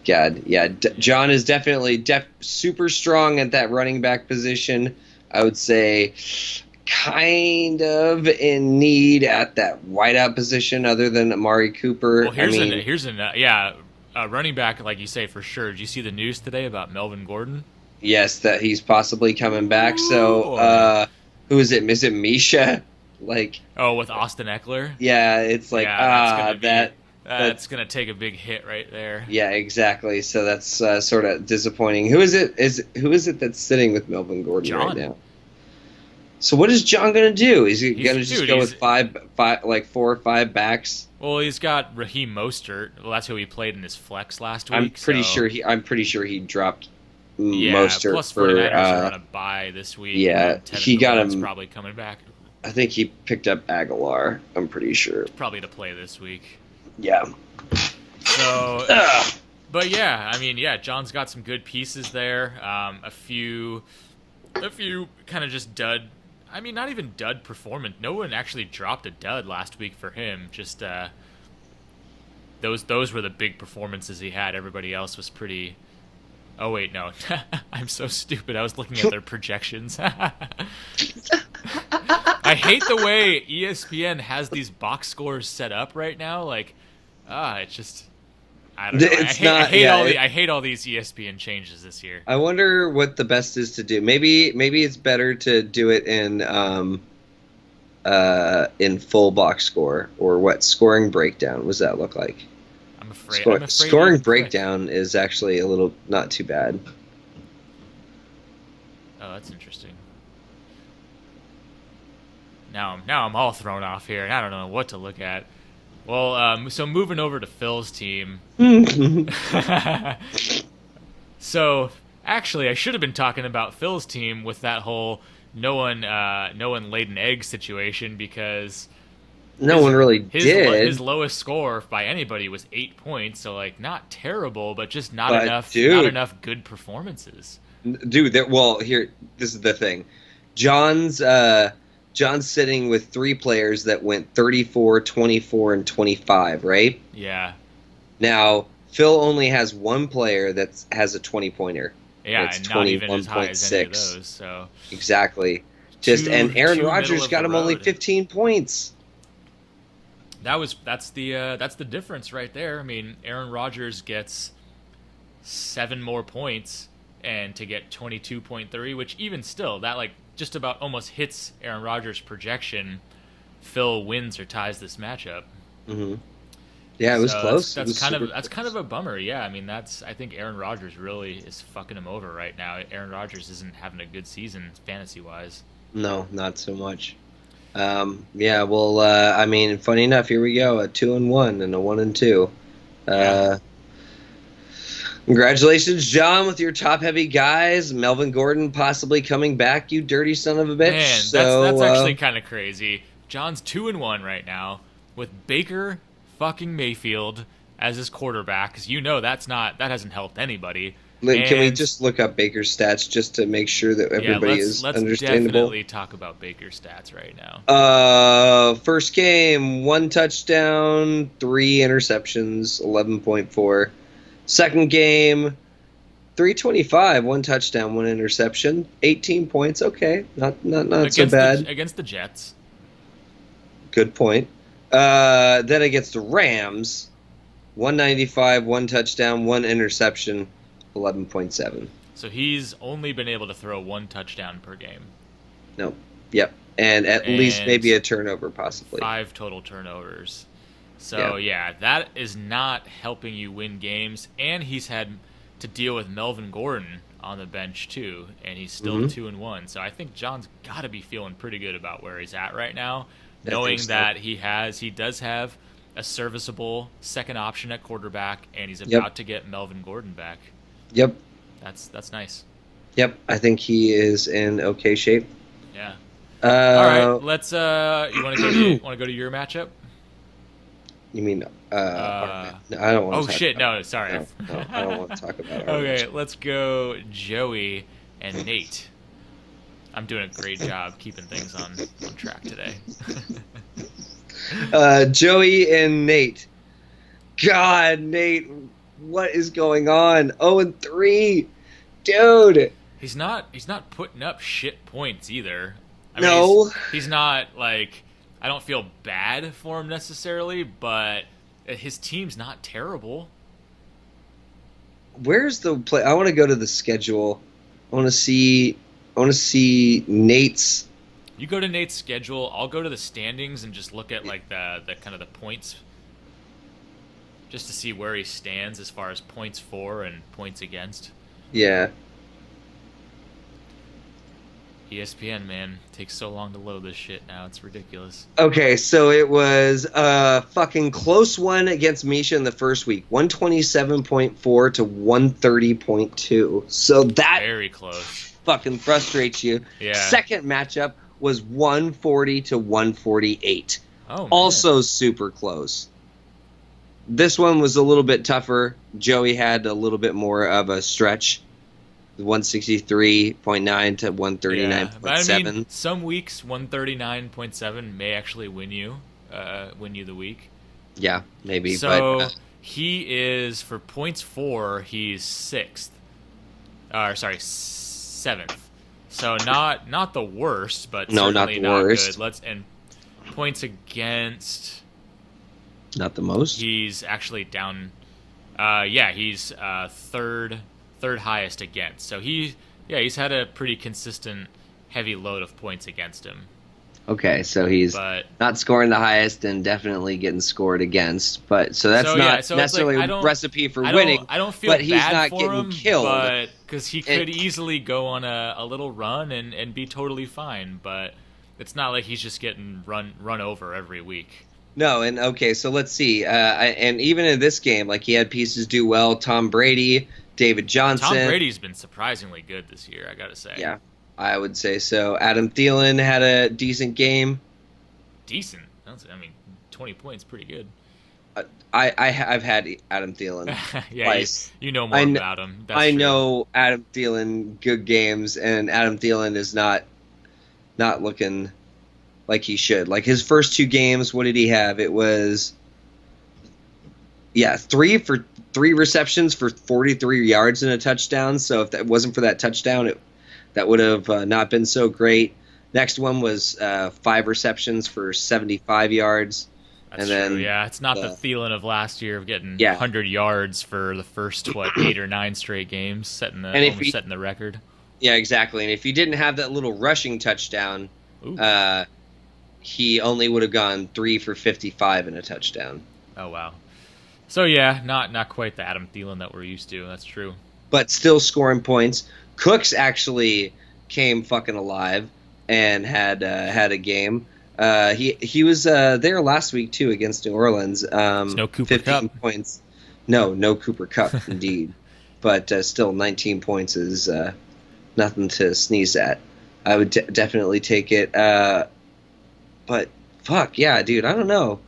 Speaker 2: yeah,
Speaker 1: Yeah.
Speaker 2: John is definitely super strong at that running back position. I would say kind of in need at that wideout position other than Amari Cooper.
Speaker 1: Well,
Speaker 2: I mean,
Speaker 1: running back, like you say, for sure. Did you see the news today about Melvin Gordon?
Speaker 2: yes, that he's possibly coming back.
Speaker 1: Ooh,
Speaker 2: So,
Speaker 1: boy.
Speaker 2: who is it? Is it Misha? Like,
Speaker 1: Oh, with Austin Eckler?
Speaker 2: yeah, it's like,
Speaker 1: Yeah, that's gonna be that's
Speaker 2: that's,
Speaker 1: gonna take a big hit right there.
Speaker 2: yeah, exactly. So that's sort of disappointing. Who is it that's sitting with Melvin Gordon right
Speaker 1: John.
Speaker 2: now? So what is John gonna do? Is he
Speaker 1: He's
Speaker 2: gonna just
Speaker 1: dude,
Speaker 2: go
Speaker 1: he's
Speaker 2: with like 4 or 5 backs?
Speaker 1: well, he's got Raheem Mostert. Well, that's who he played in his flex last
Speaker 2: I'm
Speaker 1: week,
Speaker 2: pretty
Speaker 1: so
Speaker 2: sure he dropped
Speaker 1: yeah,
Speaker 2: Mostert
Speaker 1: plus 49ers are
Speaker 2: for
Speaker 1: on a bye this week, and
Speaker 2: yeah,
Speaker 1: then
Speaker 2: he
Speaker 1: Tevin
Speaker 2: got
Speaker 1: Coleman's
Speaker 2: him.
Speaker 1: probably coming back.
Speaker 2: I think he picked up Aguilar. I'm pretty sure.
Speaker 1: Probably to play this week.
Speaker 2: Yeah.
Speaker 1: So
Speaker 2: Ugh.
Speaker 1: but yeah, I mean, yeah, John's got some good pieces there. A few kind of just dud. I mean, not even dud performance. No one actually dropped a dud last week for him. Just those were the big performances he had. Everybody else was pretty. Oh wait, no, I'm so stupid. I was looking at their projections. I hate the way ESPN has these box scores set up right now. Like, it's just. I don't know.
Speaker 2: It's not.
Speaker 1: I hate all these ESPN changes this year.
Speaker 2: I wonder what the best is to do. Maybe it's better to do it in full box score, or what scoring breakdown. What does that look like?
Speaker 1: I'm afraid.
Speaker 2: Scoring breakdown is actually a little not too bad.
Speaker 1: Oh, that's interesting. Now I'm all thrown off here, and I don't know what to look at. Well, so moving over to Phil's team. So actually, I should have been talking about Phil's team with that whole no one laid an egg situation, because
Speaker 2: No one really did.
Speaker 1: his lowest score by anybody was 8 points. So like, not terrible, but just not
Speaker 2: But,
Speaker 1: enough.
Speaker 2: dude.
Speaker 1: Not enough good performances.
Speaker 2: Dude, here, this is the thing. John's sitting with 3 players that went 34, 24, and 25, right?
Speaker 1: Yeah.
Speaker 2: Now, Phil only has 1 player that has a 20-pointer.
Speaker 1: Yeah,
Speaker 2: It's
Speaker 1: and not even as high as any of
Speaker 2: 21.6.
Speaker 1: those. So
Speaker 2: Exactly. And Aaron Rodgers got him only 15 points.
Speaker 1: that's the difference right there. I mean, Aaron Rodgers gets 7 more points, and to get 22.3, which even still, that like just about almost hits Aaron Rodgers' projection. Phil wins or ties this matchup.
Speaker 2: Mm-hmm. Yeah, it was
Speaker 1: So
Speaker 2: close.
Speaker 1: That's kind of a bummer. Yeah, I mean, I think Aaron Rodgers really is fucking him over right now. Aaron Rodgers isn't having a good season fantasy wise.
Speaker 2: No, not so much. Yeah, well, I mean, funny enough, here we go, a 2-1 and a 1-2.
Speaker 1: Yeah.
Speaker 2: Congratulations, John, with your top-heavy guys. Melvin Gordon possibly coming back, you dirty son of a bitch.
Speaker 1: Man, that's actually kind of crazy. John's 2-1 right now with Baker fucking Mayfield as his quarterback, because that hasn't helped anybody.
Speaker 2: Can we just look up Baker's stats just to make sure that everybody is
Speaker 1: let's
Speaker 2: understandable?
Speaker 1: definitely talk about Baker's stats right now.
Speaker 2: First game, 1 touchdown, 3 interceptions, 11.4. Second game, 325, 1 touchdown, 1 interception, 18 points. Okay, not so bad.
Speaker 1: Against the Jets.
Speaker 2: Good point. Then against the Rams, 195, 1 touchdown, 1 interception, 11.7.
Speaker 1: So he's only been able to throw 1 touchdown per game.
Speaker 2: No. Yep. And at least maybe a turnover, possibly.
Speaker 1: 5 total turnovers. So, yeah, that is not helping you win games. And he's had to deal with Melvin Gordon on the bench, too. And he's still 2-1. So I think John's got to be feeling pretty good about where he's at right now, knowing that he does have a serviceable second option at quarterback, and he's about to get Melvin Gordon back.
Speaker 2: Yep.
Speaker 1: That's nice.
Speaker 2: Yep. I think he is in okay shape.
Speaker 1: Yeah. All right. Let's. You want to go to your matchup?
Speaker 2: You mean
Speaker 1: Uh,
Speaker 2: No, I don't want
Speaker 1: oh
Speaker 2: to talk
Speaker 1: shit!
Speaker 2: about
Speaker 1: No, sorry.
Speaker 2: no, no, I don't want to talk about our
Speaker 1: Okay,
Speaker 2: match.
Speaker 1: let's go Joey and Nate. I'm doing a great job keeping things on track today.
Speaker 2: Joey and Nate. God, Nate, what is going on? 0-3, dude.
Speaker 1: He's not putting up shit points either. I mean,
Speaker 2: No,
Speaker 1: he's not like, I don't feel bad for him necessarily, but his team's not terrible.
Speaker 2: where's the play? I want to go to the schedule. I want to see. I want to see Nate's.
Speaker 1: You go to Nate's schedule, I'll go to the standings and just look at like the kind of the points, just to see where he stands as far as points for and points against.
Speaker 2: Yeah.
Speaker 1: ESPN, man, takes so long to load this shit now. It's ridiculous.
Speaker 2: Okay, so it was a fucking close one against Misha in the first week, 127.4 to 130.2. So that
Speaker 1: Very close.
Speaker 2: fucking frustrates you.
Speaker 1: Yeah.
Speaker 2: Second matchup was 140 to 148.
Speaker 1: Oh, man.
Speaker 2: Also super close. This one was a little bit tougher. Joey had a little bit more of a stretch. 163.9 to 139.7.
Speaker 1: Yeah, but I mean, some weeks 139.7 may actually win you the week.
Speaker 2: Yeah, maybe.
Speaker 1: So
Speaker 2: but,
Speaker 1: he is, for points for, he's sixth. Seventh. So not the worst, but
Speaker 2: No, not
Speaker 1: certainly
Speaker 2: the worst.
Speaker 1: good. And points against,
Speaker 2: not the most.
Speaker 1: he's actually down. He's third highest against. So he's had a pretty consistent heavy load of points against him.
Speaker 2: Okay, so he's
Speaker 1: But
Speaker 2: not scoring the highest and definitely getting scored against. But so that's
Speaker 1: So,
Speaker 2: not
Speaker 1: yeah, so it's
Speaker 2: necessarily
Speaker 1: like,
Speaker 2: a recipe for
Speaker 1: I
Speaker 2: winning.
Speaker 1: I don't feel
Speaker 2: but he's
Speaker 1: bad
Speaker 2: not
Speaker 1: for
Speaker 2: getting
Speaker 1: him,
Speaker 2: killed.
Speaker 1: but because he could
Speaker 2: And-
Speaker 1: easily go on a little run and be totally fine. But it's not like he's just getting run over every week.
Speaker 2: No, and okay, so let's see. And even in this game, like he had pieces do well. Tom Brady, David Johnson.
Speaker 1: Tom Brady's been surprisingly good this year, I gotta say.
Speaker 2: Yeah, I would say so. Adam Thielen had a decent game.
Speaker 1: Decent. I mean, 20 points, pretty good.
Speaker 2: I've had Adam Thielen
Speaker 1: Yeah,
Speaker 2: twice.
Speaker 1: you know more
Speaker 2: I kn-
Speaker 1: about him. That's
Speaker 2: I
Speaker 1: true.
Speaker 2: know Adam Thielen good games, and Adam Thielen is not looking like he should. Like his first two games, what did he have? It was three receptions for 43 yards and a touchdown. So if that wasn't for that touchdown, that would have not been so great. Next one was 5 receptions for 75 yards.
Speaker 1: That's
Speaker 2: and then
Speaker 1: true. Yeah, it's not the Thielen of last year of getting
Speaker 2: Yeah.
Speaker 1: 100 yards for the first 8 or 9 straight games, setting the record.
Speaker 2: Yeah, exactly. And if he didn't have that little rushing touchdown,
Speaker 1: Ooh.
Speaker 2: he only would have gone 3 for 55 and a touchdown.
Speaker 1: Oh wow. So yeah, not quite the Adam Thielen that we're used to. That's true.
Speaker 2: But still scoring points. Cooks actually came fucking alive and had a game. He was there last week too against New Orleans.
Speaker 1: No Cooper
Speaker 2: 15
Speaker 1: Kupp.
Speaker 2: points. No Cooper Kupp indeed. But still 19 points is nothing to sneeze at. I would definitely take it. But fuck yeah, dude. I don't know.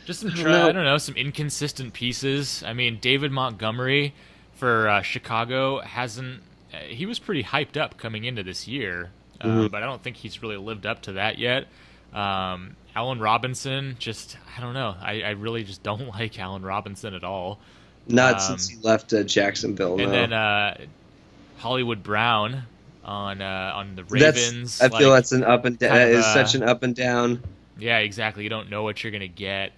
Speaker 1: Just some inconsistent pieces. I mean, David Montgomery for Chicago hasn't. He was pretty hyped up coming into this year, but I don't think he's really lived up to that yet. Allen Robinson, I don't know. I really just don't like Allen Robinson at all.
Speaker 2: Not since he left Jacksonville.
Speaker 1: And
Speaker 2: no.
Speaker 1: then Hollywood Brown on the Ravens.
Speaker 2: I feel that's an up and down.
Speaker 1: kind of,
Speaker 2: Is such an up and down.
Speaker 1: Yeah, exactly. You don't know what you're gonna get.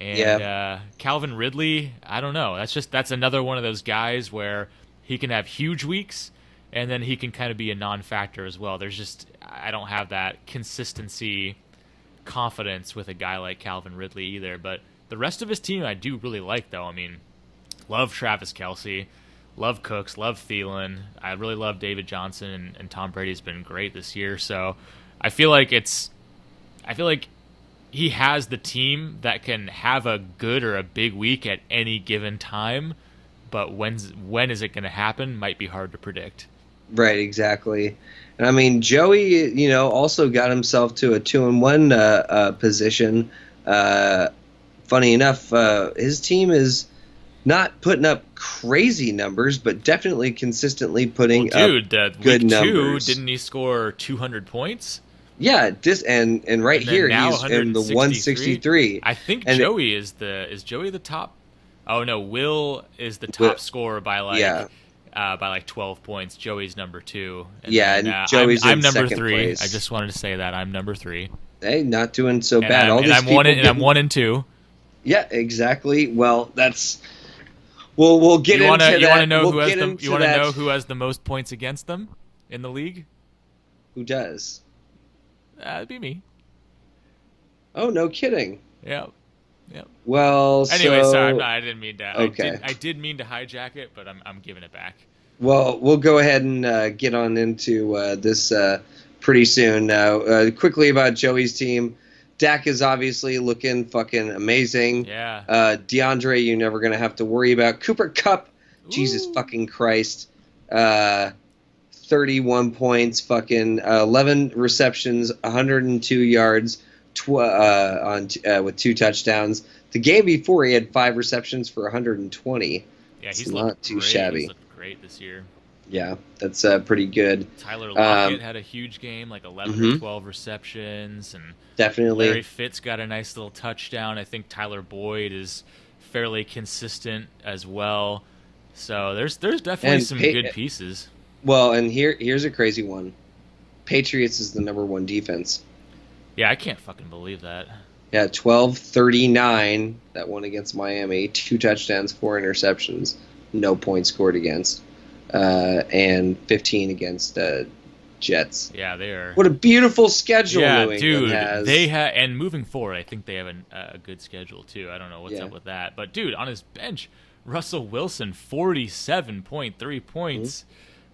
Speaker 1: And Calvin Ridley, I don't know. That's another one of those guys where he can have huge weeks, and then he can kind of be a non-factor as well. I don't have that consistency confidence with a guy like Calvin Ridley either. But the rest of his team I do really like, though. I mean, love Travis Kelce, love Cooks, love Thielen. I really love David Johnson, and Tom Brady's been great this year. So I feel like he has the team that can have a good or a big week at any given time, but when is it going to happen might be hard to predict.
Speaker 2: Right, exactly. And I mean, Joey, also got himself to a 2-1 position funny enough, his team is not putting up crazy numbers, but definitely consistently putting up good
Speaker 1: week
Speaker 2: numbers.
Speaker 1: 2, didn't he score 200 points?
Speaker 2: Yeah, and right
Speaker 1: And then
Speaker 2: here
Speaker 1: now
Speaker 2: he's in the 163.
Speaker 1: I think
Speaker 2: And
Speaker 1: Joey is Joey the top? Oh no, Will is the top scorer by like 12 points. Joey's number 2. And
Speaker 2: yeah,
Speaker 1: then,
Speaker 2: and Joey's
Speaker 1: I'm
Speaker 2: in
Speaker 1: number
Speaker 2: second
Speaker 1: 3.
Speaker 2: place.
Speaker 1: I just wanted to say that I'm number 3.
Speaker 2: Hey, not doing so bad.
Speaker 1: I'm 1 and 2.
Speaker 2: Yeah, exactly. Well, that's. We'll get into that.
Speaker 1: You want to know who has the most points against them in the league?
Speaker 2: Who does?
Speaker 1: That'd be me.
Speaker 2: Oh, no kidding.
Speaker 1: Yeah.
Speaker 2: Well,
Speaker 1: anyway, sorry, I didn't mean to.
Speaker 2: Okay.
Speaker 1: I did mean to hijack it, but I'm giving it back.
Speaker 2: Well, we'll go ahead and get on into this pretty soon. Now, quickly about Joey's team. Dak is obviously looking fucking amazing.
Speaker 1: Yeah.
Speaker 2: DeAndre, you're never going to have to worry about. Cooper Kupp, Jesus fucking Christ. 31 points, fucking 11 receptions, 102 yards with 2 touchdowns. The game before, he had 5 receptions for 120.
Speaker 1: Yeah, he's
Speaker 2: not too shabby.
Speaker 1: He's looked great this year.
Speaker 2: Yeah, that's pretty good.
Speaker 1: Tyler Lockett had a huge game, like 11 or 12 receptions, and
Speaker 2: definitely
Speaker 1: Larry Fitz got a nice little touchdown. I think Tyler Boyd is fairly consistent as well. So there's definitely some good pieces.
Speaker 2: Well, and here's a crazy one. Patriots is the number 1 defense.
Speaker 1: Yeah, I can't fucking believe that.
Speaker 2: Yeah, 12-39, that one against Miami. 2 touchdowns, 4 interceptions. No points scored against. And 15 against Jets.
Speaker 1: Yeah, they are.
Speaker 2: What a beautiful schedule New England
Speaker 1: dude,
Speaker 2: has.
Speaker 1: They have, and moving forward, I think they have a good schedule too. I don't know what's up with that, but dude, on his bench, Russell Wilson, 47.3 points.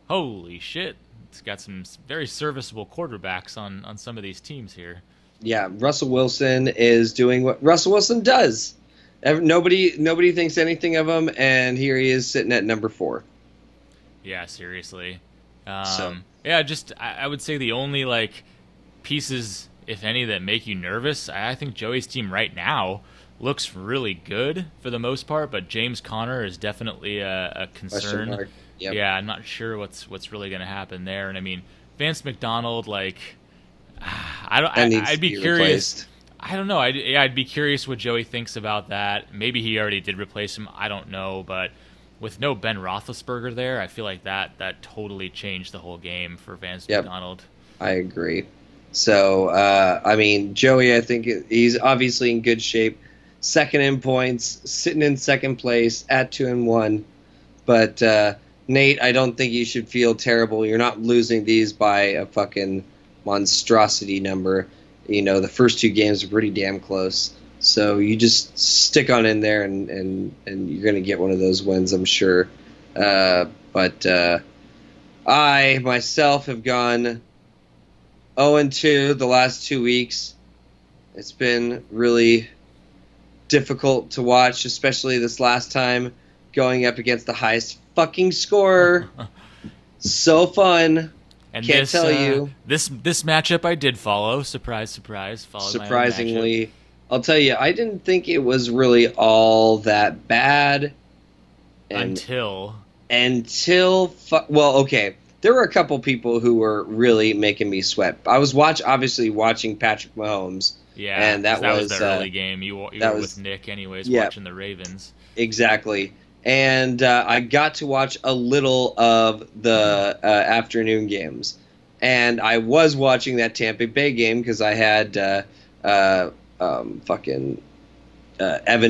Speaker 1: Holy shit! It's got some very serviceable quarterbacks on some of these teams here.
Speaker 2: Yeah, Russell Wilson is doing what Russell Wilson does. Nobody thinks anything of him, and here he is sitting at number 4.
Speaker 1: Yeah, seriously. Yeah, just I would say the only pieces, if any, that make you nervous. I think Joey's team right now looks really good for the most part, but James Conner is definitely a concern.
Speaker 2: Yep.
Speaker 1: Yeah, I'm not sure what's really going to happen there. And I mean, Vance McDonald, I'd be curious.
Speaker 2: Replaced.
Speaker 1: I don't know. I'd be curious what Joey thinks about that. Maybe he already did replace him. I don't know, but with no Ben Roethlisberger there, I feel like that totally changed the whole game for Vance McDonald.
Speaker 2: I agree. So, I mean, Joey, I think he's obviously in good shape. Second in points, sitting in second place at 2-1. But Nate, I don't think you should feel terrible. You're not losing these by a fucking monstrosity number. You know, the first 2 games are pretty damn close. So you just stick on in there, and you're going to get one of those wins, I'm sure. But I, myself, have gone 0-2 the last 2 weeks. It's been really difficult to watch, especially this last time going up against the highest fucking scorer. So fun.
Speaker 1: And
Speaker 2: Can't tell you.
Speaker 1: This matchup I did follow. Surprise, surprise.
Speaker 2: Surprisingly, I'll tell you, I didn't think it was really all that bad.
Speaker 1: Until.
Speaker 2: Well, okay. There were a couple people who were really making me sweat. I was obviously watching Patrick Mahomes.
Speaker 1: Yeah,
Speaker 2: and that was
Speaker 1: the early game. You were with Nick anyways, watching the Ravens.
Speaker 2: Exactly. And I got to watch a little of the afternoon games. And I was watching that Tampa Bay game because I had Evan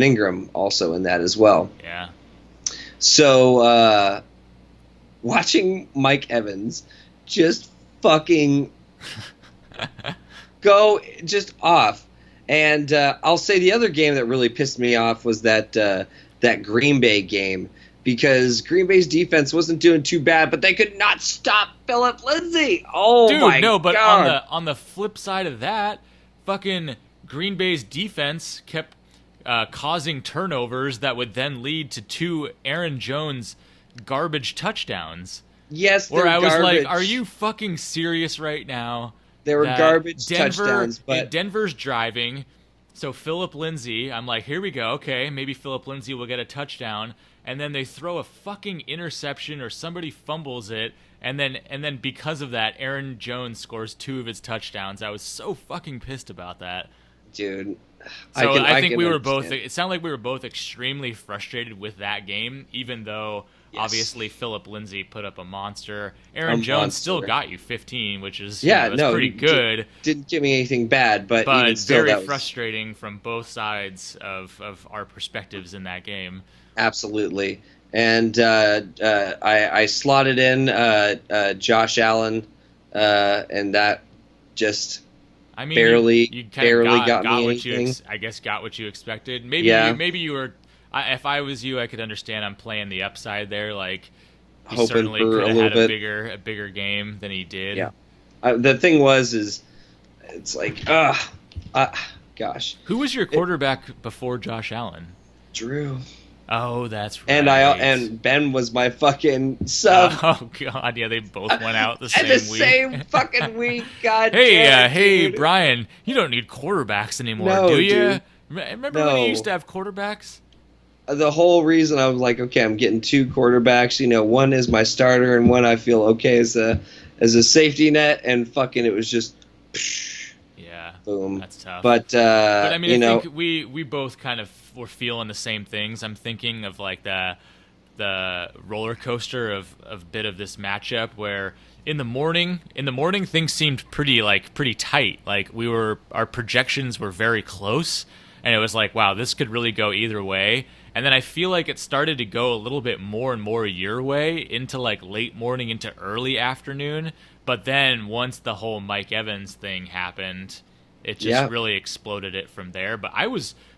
Speaker 2: Ingram also in that as well.
Speaker 1: Yeah.
Speaker 2: So watching Mike Evans just fucking go just off. And I'll say the other game that really pissed me off was that Green Bay game, because Green Bay's defense wasn't doing too bad, but they could not stop Phillip Lindsay. Oh,
Speaker 1: dude,
Speaker 2: my
Speaker 1: no, but
Speaker 2: God.
Speaker 1: on the flip side of that, fucking Green Bay's defense kept causing turnovers that would then lead to 2 Aaron Jones garbage touchdowns.
Speaker 2: Yes,
Speaker 1: where I was
Speaker 2: garbage.
Speaker 1: like, are you fucking serious right now?
Speaker 2: They were garbage touchdowns, but
Speaker 1: Denver's driving. So Philip Lindsay, I'm like, here we go. Okay, maybe Philip Lindsay will get a touchdown, and then they throw a fucking interception or somebody fumbles it, and then because of that, Aaron Jones scores 2 of his touchdowns. I was so fucking pissed about that.
Speaker 2: Dude.
Speaker 1: So I think
Speaker 2: can
Speaker 1: we were both.
Speaker 2: understand.
Speaker 1: It sounded like we were both extremely frustrated with that game, even though
Speaker 2: Yes.
Speaker 1: obviously Philip Lindsay put up a monster.
Speaker 2: A
Speaker 1: Aaron Jones still
Speaker 2: monster.
Speaker 1: got you 15, which is
Speaker 2: Yeah,
Speaker 1: that's
Speaker 2: no,
Speaker 1: pretty
Speaker 2: he
Speaker 1: good.
Speaker 2: didn't give me anything bad, but
Speaker 1: But
Speaker 2: even still,
Speaker 1: very
Speaker 2: that was
Speaker 1: frustrating from both sides of our perspectives in that game.
Speaker 2: absolutely. And I slotted in Josh Allen, and that just
Speaker 1: I mean,
Speaker 2: barely
Speaker 1: you kind of
Speaker 2: got me
Speaker 1: what you
Speaker 2: anything.
Speaker 1: I guess got what you expected. Maybe
Speaker 2: Yeah.
Speaker 1: maybe you were. If I was you, I could understand. I'm playing the upside there. Like he
Speaker 2: Hoping
Speaker 1: certainly
Speaker 2: for
Speaker 1: could
Speaker 2: a
Speaker 1: have
Speaker 2: little
Speaker 1: had
Speaker 2: bit.
Speaker 1: a bigger game than he did.
Speaker 2: Yeah. The thing is it's like, gosh,
Speaker 1: Who was your quarterback before Josh Allen?
Speaker 2: Drew.
Speaker 1: Oh, that's right.
Speaker 2: And Ben was my fucking sub
Speaker 1: Oh god, yeah, they both went out the
Speaker 2: at
Speaker 1: same
Speaker 2: the
Speaker 1: week.
Speaker 2: same fucking week. God
Speaker 1: Hey,
Speaker 2: damn,
Speaker 1: hey,
Speaker 2: dude.
Speaker 1: Brian, you don't need quarterbacks anymore,
Speaker 2: No,
Speaker 1: do you?
Speaker 2: dude.
Speaker 1: Remember when you
Speaker 2: No.
Speaker 1: used to have quarterbacks?
Speaker 2: The whole reason I was like, okay, I'm getting 2 quarterbacks. You know, one is my starter, and one I feel okay as a safety net. And fucking, it was just,
Speaker 1: Yeah,
Speaker 2: boom.
Speaker 1: that's tough.
Speaker 2: But
Speaker 1: I mean,
Speaker 2: you
Speaker 1: I
Speaker 2: know,
Speaker 1: think we both kind of were feeling the same things. I'm thinking of like the roller coaster of bit of this matchup where in the morning things seemed pretty tight. Like our projections were very close, and it was like, wow, this could really go either way. And then I feel like it started to go a little bit more and more your way into like late morning into early afternoon. But then once the whole Mike Evans thing happened, it just
Speaker 2: Yeah.
Speaker 1: really exploded it from there. But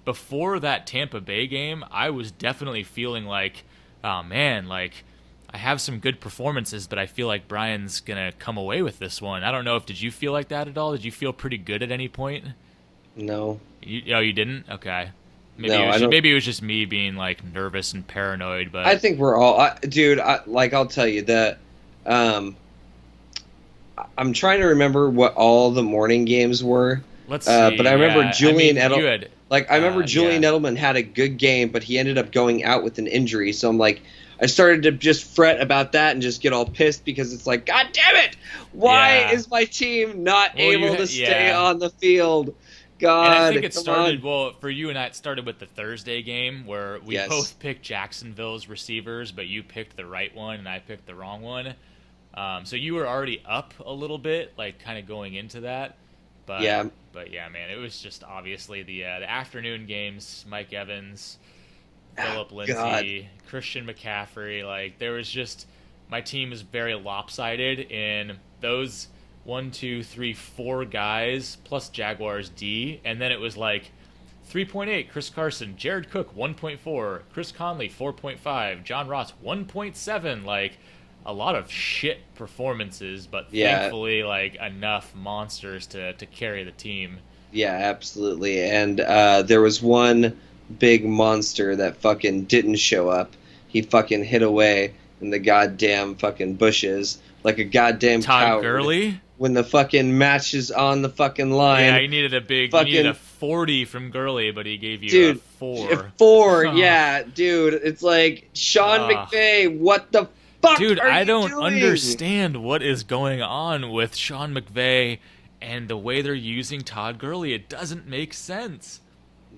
Speaker 1: before that Tampa Bay game, I was definitely feeling like, oh man, like I have some good performances, but I feel like Brian's gonna come away with this one. I don't know did you feel like that at all? Did you feel pretty good at any point?
Speaker 2: no.
Speaker 1: You didn't? Okay.
Speaker 2: No, I don't-
Speaker 1: Maybe it was just me being like nervous and paranoid, but
Speaker 2: I think we're all, dude. I'll tell you that. I'm trying to remember what all the morning games were.
Speaker 1: let's see.
Speaker 2: But I remember
Speaker 1: yeah.
Speaker 2: Julian
Speaker 1: I mean,
Speaker 2: Edel-
Speaker 1: you had,
Speaker 2: I remember Julian
Speaker 1: yeah.
Speaker 2: Edelman had a good game, but he ended up going out with an injury. So I'm like, I started to just fret about that and just get all pissed because it's like, God damn it! Why
Speaker 1: Yeah.
Speaker 2: is my team not
Speaker 1: Well, you
Speaker 2: able
Speaker 1: ha-
Speaker 2: to stay
Speaker 1: yeah.
Speaker 2: on the field? God,
Speaker 1: And I think it
Speaker 2: come
Speaker 1: started,
Speaker 2: on.
Speaker 1: well, for you and I, it started with the Thursday game where we
Speaker 2: Yes.
Speaker 1: both picked Jacksonville's receivers, but you picked the right one and I picked the wrong one. So you were already up a little bit, like kind of going into that. But
Speaker 2: Yeah.
Speaker 1: but yeah, man, it was just obviously the afternoon games, Mike Evans, Philip Lindsay,
Speaker 2: God.
Speaker 1: Christian McCaffrey. Like there was just my team is very lopsided in those 1, 2, 3, 4 guys plus Jaguars D, and then it was like 3.8 Chris Carson, Jared Cook 1.4, Chris Conley 4.5, John Ross 1.7. Like a lot of shit performances, but
Speaker 2: Yeah.
Speaker 1: thankfully like enough monsters to carry the team.
Speaker 2: Yeah, absolutely. And there was one big monster that fucking didn't show up. He fucking hid away in the goddamn fucking bushes like a goddamn
Speaker 1: Todd
Speaker 2: coward.
Speaker 1: Gurley.
Speaker 2: When the fucking match is on the fucking line.
Speaker 1: Yeah, he needed he needed a 40 from Gurley, but he gave you
Speaker 2: Dude,
Speaker 1: a 4.
Speaker 2: 4,
Speaker 1: Oh.
Speaker 2: yeah, dude. It's like, Sean
Speaker 1: Ugh.
Speaker 2: McVay, what the fuck
Speaker 1: Dude,
Speaker 2: are
Speaker 1: I
Speaker 2: you
Speaker 1: don't
Speaker 2: doing?
Speaker 1: understand what is going on with Sean McVay and the way they're using Todd Gurley. It doesn't make sense.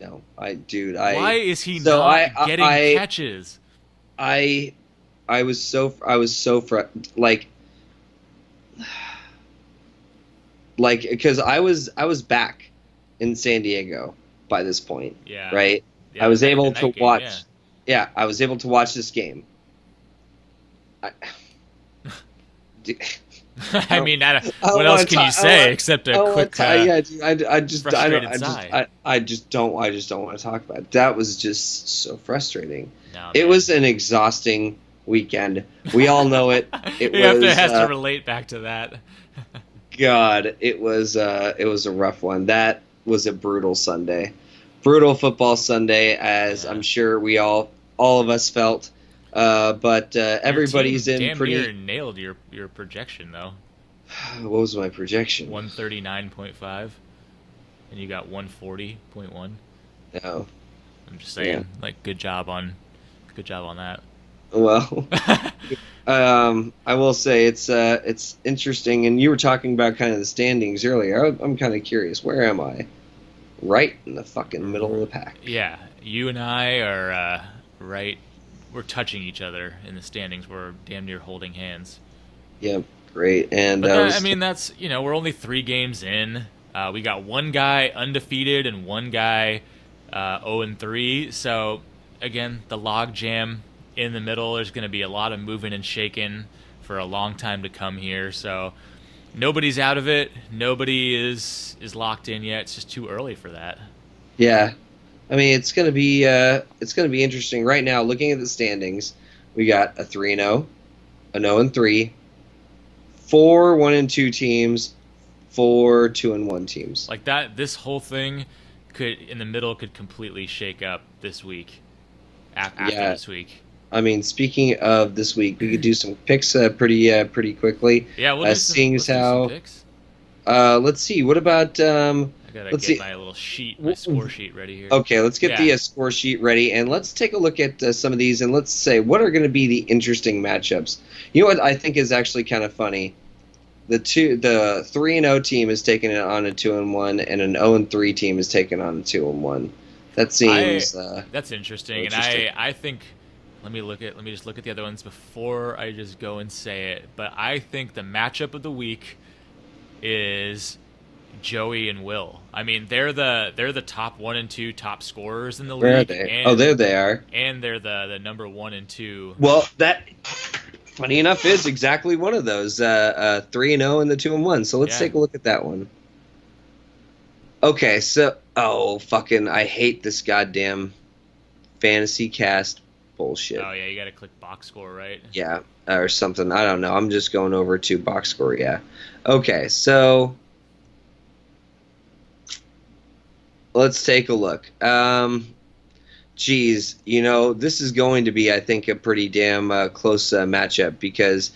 Speaker 2: No,
Speaker 1: Why is he
Speaker 2: so
Speaker 1: not
Speaker 2: I-
Speaker 1: getting
Speaker 2: I-
Speaker 1: catches?
Speaker 2: I was so because I was back in San Diego by this point,
Speaker 1: Yeah.
Speaker 2: right?
Speaker 1: Yeah,
Speaker 2: I was
Speaker 1: the
Speaker 2: able
Speaker 1: night
Speaker 2: to
Speaker 1: game,
Speaker 2: watch.
Speaker 1: yeah.
Speaker 2: Yeah, I was able to watch this game.
Speaker 1: I mean,
Speaker 2: I
Speaker 1: what
Speaker 2: don't
Speaker 1: else
Speaker 2: wanna
Speaker 1: can you
Speaker 2: talk-
Speaker 1: say except a quick?
Speaker 2: yeah, dude, I just
Speaker 1: frustrated sigh.
Speaker 2: I just don't want to talk about it. That was just so frustrating.
Speaker 1: No,
Speaker 2: It
Speaker 1: man.
Speaker 2: was an exhausting weekend. We all know it. It
Speaker 1: you
Speaker 2: was
Speaker 1: have to relate back to that.
Speaker 2: God, it was a rough one. That was a brutal Sunday. Brutal football Sunday, as
Speaker 1: Yeah.
Speaker 2: I'm sure we all of us felt. But everybody's
Speaker 1: Your team
Speaker 2: in pretty.
Speaker 1: damn near nailed your projection though.
Speaker 2: What was my projection?
Speaker 1: 139.5. and you got 140.1.
Speaker 2: No.
Speaker 1: I'm just
Speaker 2: Yeah.
Speaker 1: saying, like, good job on that.
Speaker 2: Well, I will say it's interesting, and you were talking about kind of the standings earlier. I'm kind of curious. Where am I? Right in the fucking middle of the pack.
Speaker 1: Yeah, you and I are right. We're touching each other in the standings. We're damn near holding hands.
Speaker 2: Yep, great. And
Speaker 1: But that, I mean, that's we're only 3 games in. We got one guy undefeated and one guy 0-3. So again, the log jam in the middle. There's going to be a lot of moving and shaking for a long time to come here. So nobody's out of it. Nobody is locked in yet. It's just too early for that.
Speaker 2: yeah, I mean it's gonna be interesting right now. Looking at the standings, we got a 3-0, an 0-3, four 1-2 teams, four 2-1 teams.
Speaker 1: Like that, this whole thing could in the middle could completely shake up this week. After
Speaker 2: Yeah,
Speaker 1: this week.
Speaker 2: I mean, speaking of this week, we could do some picks pretty quickly.
Speaker 1: Yeah, we'll do some.
Speaker 2: Seeing as
Speaker 1: Let's do some
Speaker 2: how,
Speaker 1: picks.
Speaker 2: let's see, what about
Speaker 1: I gotta
Speaker 2: let's
Speaker 1: get
Speaker 2: see.
Speaker 1: my little sheet, my score sheet ready here.
Speaker 2: Okay, let's get
Speaker 1: Yeah,
Speaker 2: the score sheet ready, and let's take a look at some of these, and let's say what are going to be the interesting matchups. You know what I think is actually kind of funny. The 3-0 team is taking it on a 2-1, and an 0-3 team is taking on a 2-1. That
Speaker 1: I
Speaker 2: seems
Speaker 1: that's interesting, and
Speaker 2: interesting.
Speaker 1: I think let me just look at the other ones before I just go and say it. But I think the matchup of the week is Joey and Will. I mean, they're the top 1 and 2 top scorers in the
Speaker 2: Where are
Speaker 1: league,
Speaker 2: they? Oh, there they are.
Speaker 1: and they're the number 1 and 2.
Speaker 2: Well, that funny enough is exactly one of those 3-0 and the 2-1. So let's
Speaker 1: Yeah.
Speaker 2: take a look at that one. Okay, so fucking I hate this goddamn fantasy cast bullshit.
Speaker 1: Oh yeah, you got to click box score, right?
Speaker 2: Yeah, or something. I don't know. I'm just going over to box score. Yeah. Okay, so let's take a look. Geez, this is going to be, I think, a pretty damn close matchup because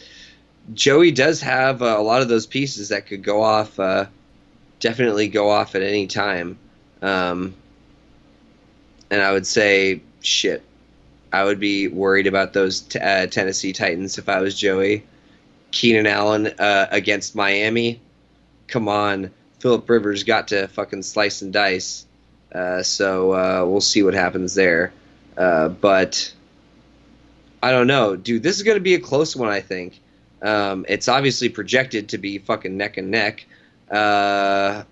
Speaker 2: Joey does have a lot of those pieces that could go off, definitely go off at any time. And I would say, shit, I would be worried about those Tennessee Titans if I was Joey. Keenan Allen against Miami. Come on. Phillip Rivers got to fucking slice and dice. So we'll see what happens there. But I don't know. Dude, this is going to be a close one, I think. It's obviously projected to be fucking neck and neck.
Speaker 1: I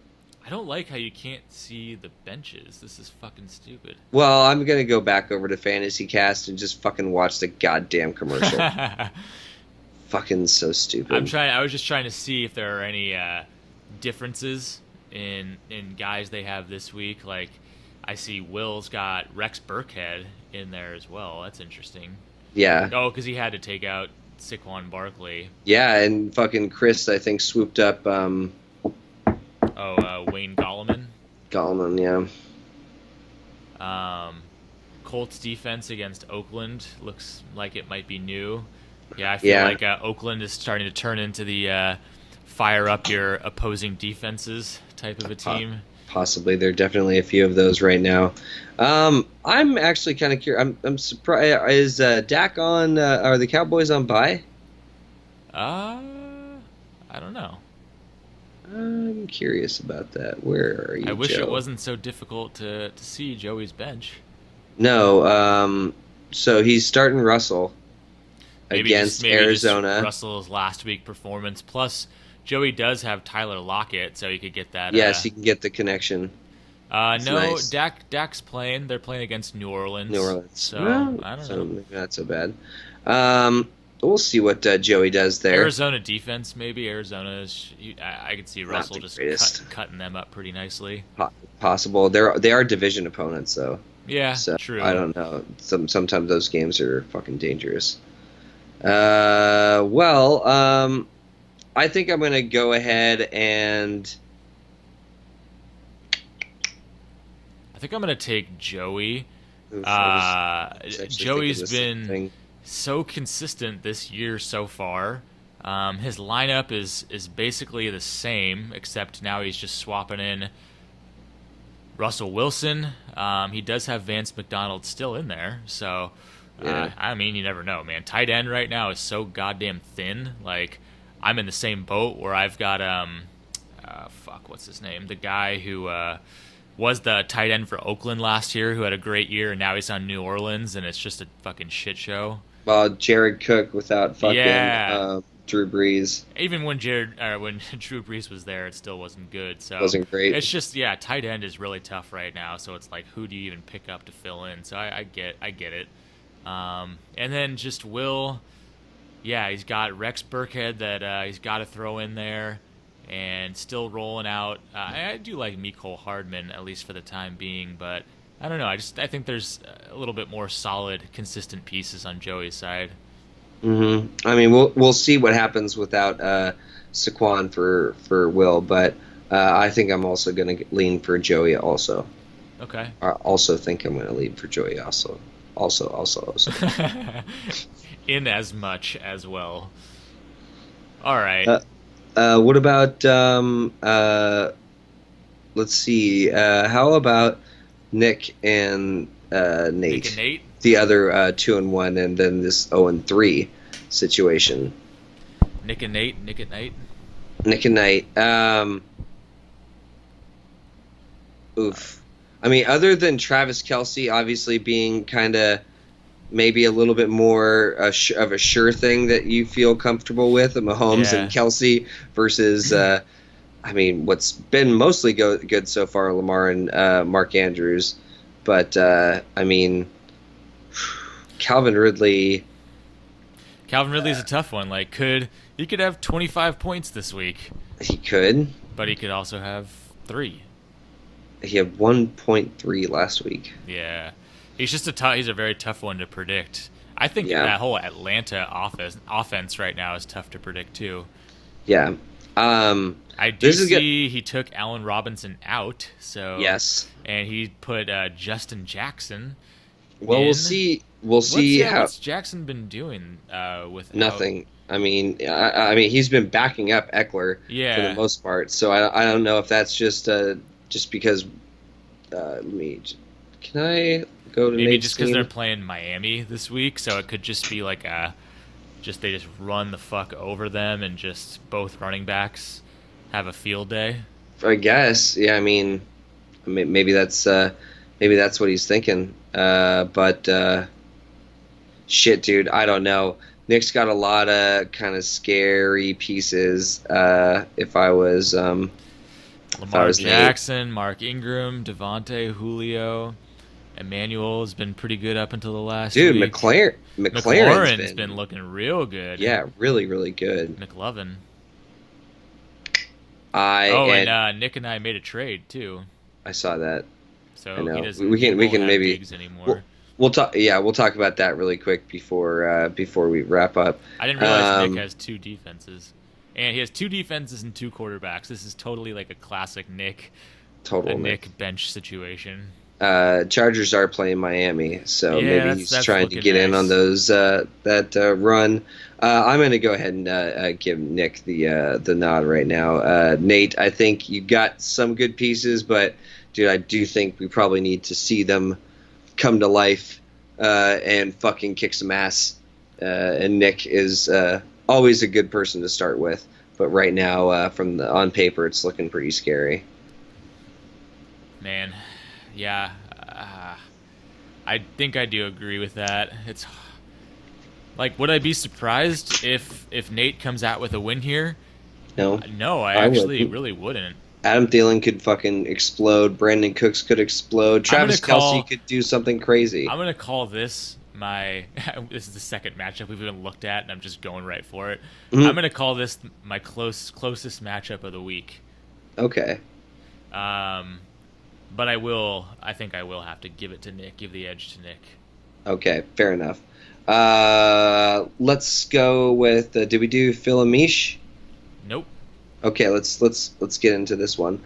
Speaker 1: don't like how you can't see the benches. This is fucking stupid.
Speaker 2: Well, I'm going to go back over to Fantasy Cast and just fucking watch the goddamn commercial. Fucking so stupid.
Speaker 1: I was just trying to see if there are any differences in guys they have this week. Like, I see Will's got Rex Burkhead in there as well. That's interesting.
Speaker 2: Yeah.
Speaker 1: Oh, because he had to take out Saquon Barkley.
Speaker 2: Yeah, and fucking Chris, I think, swooped up
Speaker 1: Wayne Gallman.
Speaker 2: Gallman, yeah.
Speaker 1: Colts defense against Oakland looks like it might be new. Yeah, I feel like Oakland is starting to turn into the fire up your opposing defenses type of a team.
Speaker 2: Possibly. There are definitely a few of those right now. I'm actually kind of curious. I'm surprised. Is Dak on? Are the Cowboys on bye?
Speaker 1: I don't know.
Speaker 2: I'm curious about that. Where are you,
Speaker 1: I wish
Speaker 2: Joe?
Speaker 1: it wasn't so difficult to see Joey's bench.
Speaker 2: No. So he's starting Russell against
Speaker 1: maybe
Speaker 2: Arizona.
Speaker 1: Just Russell's last week performance. Plus, Joey does have Tyler Lockett, so you could get that.
Speaker 2: Yes, you can get the connection.
Speaker 1: No,
Speaker 2: nice.
Speaker 1: Dak's playing. They're playing against New Orleans.
Speaker 2: So
Speaker 1: I don't know.
Speaker 2: Maybe not so bad. We'll see what Joey does there.
Speaker 1: Arizona defense, maybe. I could see Russell just cutting them up pretty nicely.
Speaker 2: Possible. They are division opponents, though.
Speaker 1: Yeah,
Speaker 2: so,
Speaker 1: true.
Speaker 2: I don't know. Sometimes those games are fucking dangerous. I think I'm going to go ahead and...
Speaker 1: I think I'm going to take Joey.
Speaker 2: Joey's
Speaker 1: been so consistent this year so far. His lineup is basically the same, except now he's just swapping in Russell Wilson. He does have Vance McDonald still in there, so
Speaker 2: Yeah.
Speaker 1: I mean, you never know, man. Tight end right now is so goddamn thin. Like, I'm in the same boat where I've got fuck, what's his name? The guy who was the tight end for Oakland last year, who had a great year, and now he's on New Orleans, and it's just a fucking shit show.
Speaker 2: Well, Jared Cook without fucking
Speaker 1: Yeah.
Speaker 2: Drew Brees
Speaker 1: Even when when Drew Brees was there, it still wasn't good. So
Speaker 2: wasn't great.
Speaker 1: it's just, yeah, tight end is really tough right now. So it's like, who do you even pick up to fill in? So I get it. And then just Will, yeah, he's got Rex Burkhead that he's got to throw in there, and still rolling out. I do like Mecole Hardman, at least for the time being, but I don't know. I think there's a little bit more solid, consistent pieces on Joey's side.
Speaker 2: I mean, we'll see what happens without Saquon for Will, but I think I'm also going to lean for Joey also.
Speaker 1: Okay.
Speaker 2: I also think I'm going to lean for Joey also. Also.
Speaker 1: In as much as well. All right.
Speaker 2: What about let's see. How about Nick and Nate?
Speaker 1: Nick and Nate?
Speaker 2: The other 2-1, and then this 0-3 situation.
Speaker 1: Nick and Nate.
Speaker 2: Nick and Nate. Oof. I mean, other than Travis Kelce obviously being kind of maybe a little bit more of a sure thing that you feel comfortable with, Mahomes and Kelce versus, I mean, what's been mostly good so far, Lamar and Mark Andrews. But, I mean, Calvin Ridley's
Speaker 1: a tough one. Like, he could have 25 points this week.
Speaker 2: He could.
Speaker 1: But he could also have 3.
Speaker 2: He had 1.3 last week.
Speaker 1: Yeah. He's just he's a very tough one to predict. I think that whole Atlanta offense right now is tough to predict too.
Speaker 2: Yeah.
Speaker 1: I do see he took Allen Robinson out, so
Speaker 2: yes.
Speaker 1: And he put Justin Jackson.
Speaker 2: Well, we'll see how
Speaker 1: what's Jackson been doing with
Speaker 2: nothing. I mean, he's been backing up Eckler for the most part. So I don't know if that's just because. Can I go to
Speaker 1: maybe
Speaker 2: Nate's
Speaker 1: just because
Speaker 2: team?
Speaker 1: they're playing Miami this week, so it could just be like they just run the fuck over them, and just both running backs have a field day.
Speaker 2: I guess, yeah. I mean, maybe that's what he's thinking. But shit, dude, I don't know. Nick's got a lot of kind of scary pieces. If I was
Speaker 1: Lamar Jackson, Nate. Mark Ingram, Devontae, Julio, Emmanuel has been pretty good up until the last week.
Speaker 2: McLaurin's
Speaker 1: been looking real good.
Speaker 2: Yeah, really, really good.
Speaker 1: McLovin.
Speaker 2: And
Speaker 1: Nick and I made a trade too.
Speaker 2: I saw that.
Speaker 1: So
Speaker 2: I know.
Speaker 1: he doesn't.
Speaker 2: We can maybe
Speaker 1: gigs anymore.
Speaker 2: We'll talk. Yeah, we'll talk about that really quick before we wrap up.
Speaker 1: I didn't realize Nick has 2 defenses, and he has 2 defenses and 2 quarterbacks. This is totally like a classic Nick bench situation.
Speaker 2: Chargers are playing Miami, so maybe he's trying to get in on those that run. I'm going to go ahead and give Nick the nod right now. Nate, I think you got some good pieces, but dude, I do think we probably need to see them come to life and fucking kick some ass. And Nick is always a good person to start with, but right now, on paper, it's looking pretty scary.
Speaker 1: Man, yeah, I think I do agree with that. It's like, would I be surprised if Nate comes out with a win here?
Speaker 2: No,
Speaker 1: I actually really wouldn't.
Speaker 2: Adam Thielen could fucking explode. Brandon Cooks could explode. Travis Kelce could do something crazy.
Speaker 1: I'm gonna call this this is the second matchup we've even looked at, and I'm just going right for it. Mm-hmm. I'm gonna call this my closest matchup of the week.
Speaker 2: Okay.
Speaker 1: But I think I will have to give the edge to Nick.
Speaker 2: Okay, fair enough. Let's go with, did we do Phil and Mish?
Speaker 1: Nope.
Speaker 2: Okay, let's get into this one.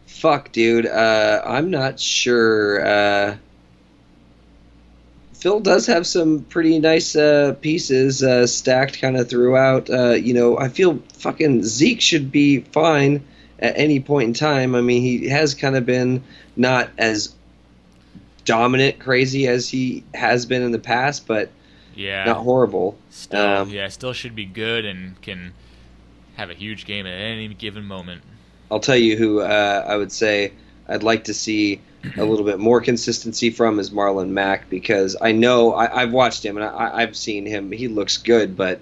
Speaker 2: Fuck, dude. I'm not sure. Phil does have some pretty nice pieces stacked kind of throughout. I feel fucking Zeke should be fine, at any point in time. I mean, he has kind of been not as dominant, crazy as he has been in the past, but
Speaker 1: Yeah,
Speaker 2: not horrible.
Speaker 1: still should be good and can have a huge game at any given moment.
Speaker 2: I'll tell you who I would say I'd like to see a little bit more consistency from is Marlon Mack, because I know I've watched him and I've seen him. He looks good, but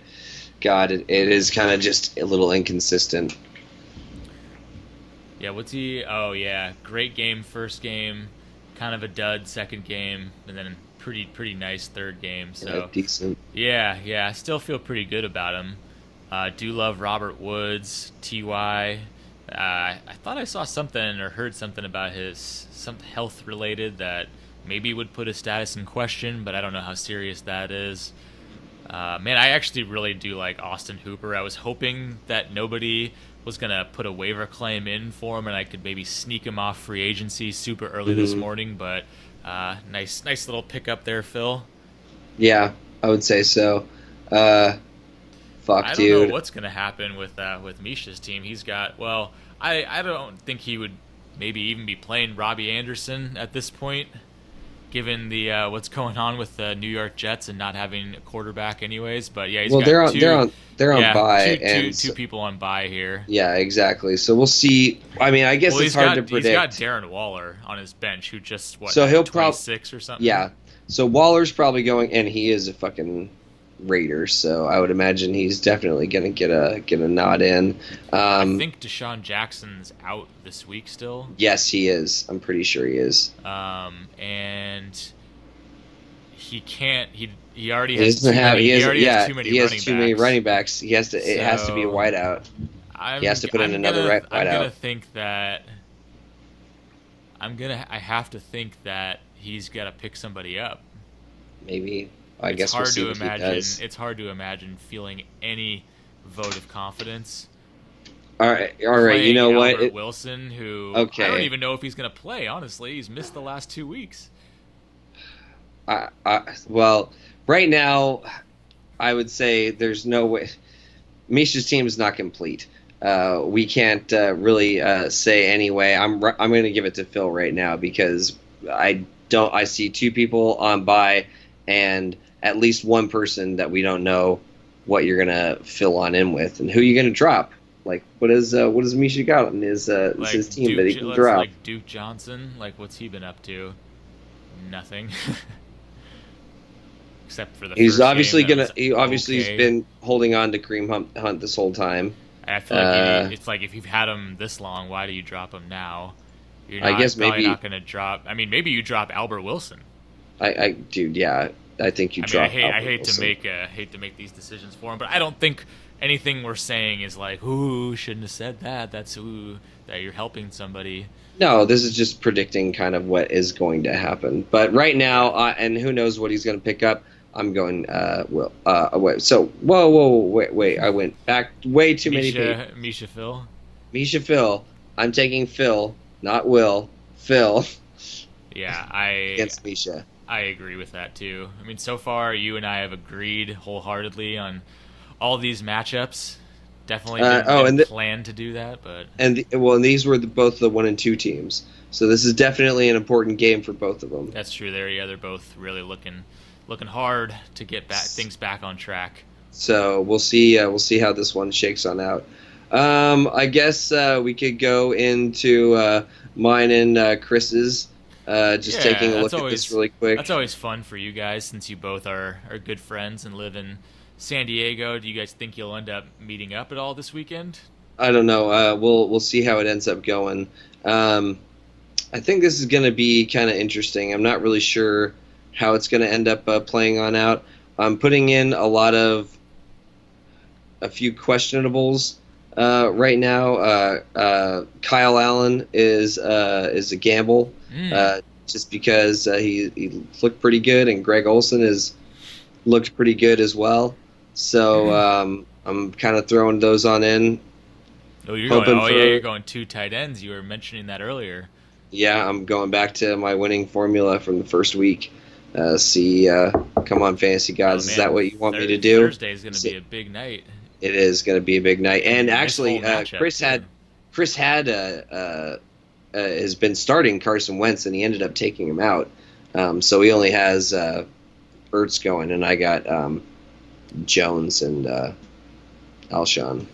Speaker 2: God, it is kind of just a little inconsistent.
Speaker 1: Yeah, what's he? Oh yeah, great game first game, kind of a dud second game, and then pretty nice third game. So
Speaker 2: Decent.
Speaker 1: yeah, I still feel pretty good about him. Do love Robert Woods, Ty. I thought I saw something or heard something about his some health related that maybe would put his status in question, but I don't know how serious that is. Man, I actually really do like Austin Hooper. I was hoping that nobody was gonna put a waiver claim in for him, and I could maybe sneak him off free agency super early this morning. But nice little pickup there, Phil.
Speaker 2: Yeah, I would say so.
Speaker 1: I don't
Speaker 2: Dude.
Speaker 1: know what's gonna happen with Misha's team. He's got I don't think he would maybe even be playing Robbie Anderson at this point, given the what's going on with the New York Jets and not having a quarterback anyways. But yeah, he's got
Speaker 2: they're on bye,
Speaker 1: two people on bye here.
Speaker 2: Yeah, exactly. So we'll see. I mean, I guess it's hard to predict.
Speaker 1: He's got Darren Waller on his bench, who just
Speaker 2: so he'll
Speaker 1: 26 or something.
Speaker 2: Yeah. So Waller's probably going, and he is a fucking Raider, so I would imagine he's definitely going to get a nod in.
Speaker 1: I think Deshaun Jackson's out this week still.
Speaker 2: Yes, he is. I'm pretty sure he is.
Speaker 1: And he can't. He already
Speaker 2: He
Speaker 1: has
Speaker 2: doesn't have. He has
Speaker 1: too many
Speaker 2: he has
Speaker 1: running
Speaker 2: too many
Speaker 1: backs.
Speaker 2: running backs. He has to. It has to be a wideout. He has to put in another wideout.
Speaker 1: I'm gonna think that. I have to think that he's got to pick somebody up.
Speaker 2: Maybe. I guess we'll see what he does.
Speaker 1: It's hard to imagine feeling any vote of confidence.
Speaker 2: All right. You know what?
Speaker 1: Albert Wilson, who
Speaker 2: Okay.
Speaker 1: I don't even know if he's going to play. Honestly, he's missed the last 2 weeks.
Speaker 2: Well, right now, I would say there's no way. Misha's team is not complete. We can't really say anyway. I'm going to give it to Phil right now because I see two people on bye and at least one person that we don't know what you're gonna fill on in with and who you're gonna drop. Like what does Misha got in his team
Speaker 1: Duke,
Speaker 2: that he can drop?
Speaker 1: Like Duke Johnson, like what's he been up to? Nothing. Except for the
Speaker 2: He's
Speaker 1: first
Speaker 2: obviously
Speaker 1: game,
Speaker 2: he's been holding on to Kareem Hunt this whole time.
Speaker 1: I feel like it's like if you've had him this long, why do you drop him now? You're not,
Speaker 2: I guess
Speaker 1: probably
Speaker 2: maybe
Speaker 1: not going to drop. I mean, maybe you drop Albert Wilson.
Speaker 2: Dude, yeah, I think you drop.
Speaker 1: I hate to make these decisions for him, but I don't think anything we're saying is like, "Ooh, shouldn't have said that." That's that you're helping somebody.
Speaker 2: No, this is just predicting kind of what is going to happen. But right now, and who knows what he's going to pick up. I'm going. Wait. So wait. I went back way too many people. Misha Phil. I'm taking Phil, not Will. Phil.
Speaker 1: Yeah,
Speaker 2: against Misha.
Speaker 1: I agree with that too. I mean, so far you and I have agreed wholeheartedly on all these matchups. Definitely didn't plan to do that, but
Speaker 2: and these were both the 1 and 2 teams. So this is definitely an important game for both of them.
Speaker 1: That's true. They're both really looking hard to get things back on track.
Speaker 2: So we'll see how this one shakes on out. I guess we could go into mine and Chris's. Taking a look at this really quick.
Speaker 1: That's always fun for you guys since you both are good friends and live in San Diego. Do you guys think you'll end up meeting up at all this weekend?
Speaker 2: I don't know. We'll see how it ends up going. I think this is going to be kind of interesting. I'm not really sure how it's going to end up playing on out. I'm putting in a few questionables right now. Kyle Allen is a gamble. Just because he looked pretty good, and Greg Olsen has looked pretty good as well. So I'm kind of throwing those on in.
Speaker 1: You're going 2 tight ends. You were mentioning that earlier.
Speaker 2: Yeah, I'm going back to my winning formula from the first week. Come on, fantasy gods, is that what you want me to do?
Speaker 1: Thursday is going to be a big night.
Speaker 2: It is going to be a big night, and actually, Chris Chris had has been starting Carson Wentz, and he ended up taking him out. So he only has Ertz going, and I got Jones and Alshon.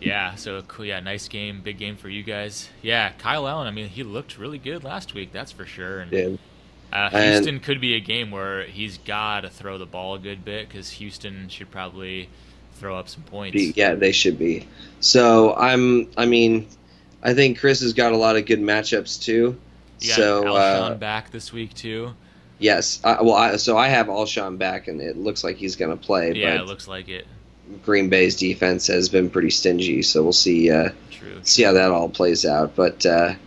Speaker 1: Yeah, so cool. Yeah, nice game, big game for you guys. Yeah, Kyle Allen. I mean, he looked really good last week, that's for sure. And Houston could be a game where he's got to throw the ball a good bit because Houston should probably throw up some points.
Speaker 2: Yeah, they should be. So I think Chris has got a lot of good matchups too.
Speaker 1: You got Alshon back this week too.
Speaker 2: Yes. I have Alshon back, and it looks like he's going to play.
Speaker 1: Yeah,
Speaker 2: but
Speaker 1: it looks like it.
Speaker 2: Green Bay's defense has been pretty stingy, so we'll see. See how that all plays out. But
Speaker 1: I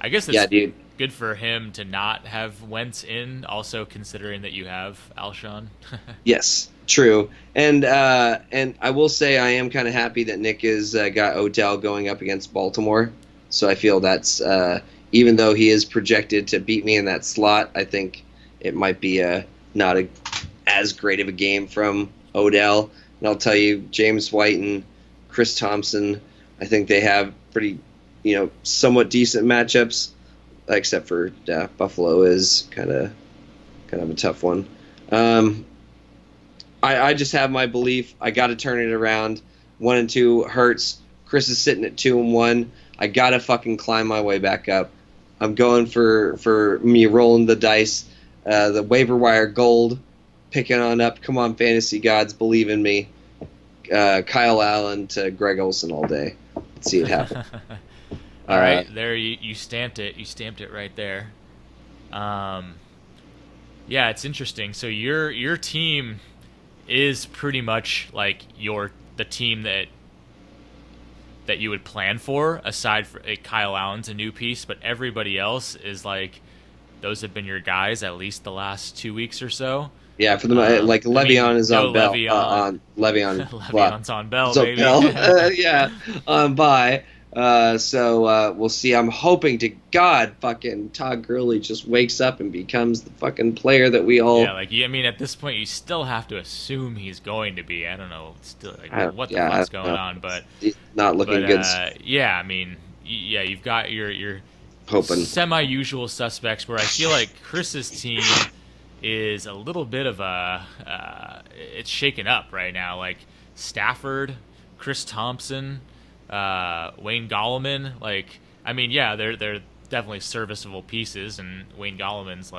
Speaker 1: guess it's good for him to not have Wentz in, also considering that you have Alshon.
Speaker 2: Yes, true. And I will say I am kind of happy that Nick has got Odell going up against Baltimore. So I feel that's even though he is projected to beat me in that slot, I think it might be not as great of a game from Odell. And I'll tell you, James White and Chris Thompson, I think they have pretty, somewhat decent matchups, except for Buffalo is kind of a tough one. I just have my belief. I got to turn it around. 1-2 hurts. Chris is sitting at 2-1. I got to fucking climb my way back up. I'm going for me rolling the dice, the waiver wire gold. Picking on up. Come on, fantasy gods, believe in me. Kyle Allen to Greg Olsen all day. Let's see it happen.
Speaker 1: All right, there you stamped it. You stamped it right there. Yeah, it's interesting. So your team is pretty much like the team that you would plan for, aside for Kyle Allen's a new piece, but everybody else is like those have been your guys at least the last 2 weeks or so.
Speaker 2: Yeah, for the Le'Veon is on Bell.
Speaker 1: Le'Veon. Le'Veon's on Bell, baby.
Speaker 2: Yeah, on bye. So we'll see. I'm hoping to God fucking Todd Gurley just wakes up and becomes the fucking player that we all...
Speaker 1: Yeah, at this point, you still have to assume he's going to be. I don't know what the fuck's going on, but...
Speaker 2: He's not looking good.
Speaker 1: You've got your
Speaker 2: hoping
Speaker 1: semi-usual suspects where I feel like Chris's team is a little bit of it's shaken up right now. Like Stafford, Chris Thompson, Wayne Gallman. They're definitely serviceable pieces, and Wayne Gallman's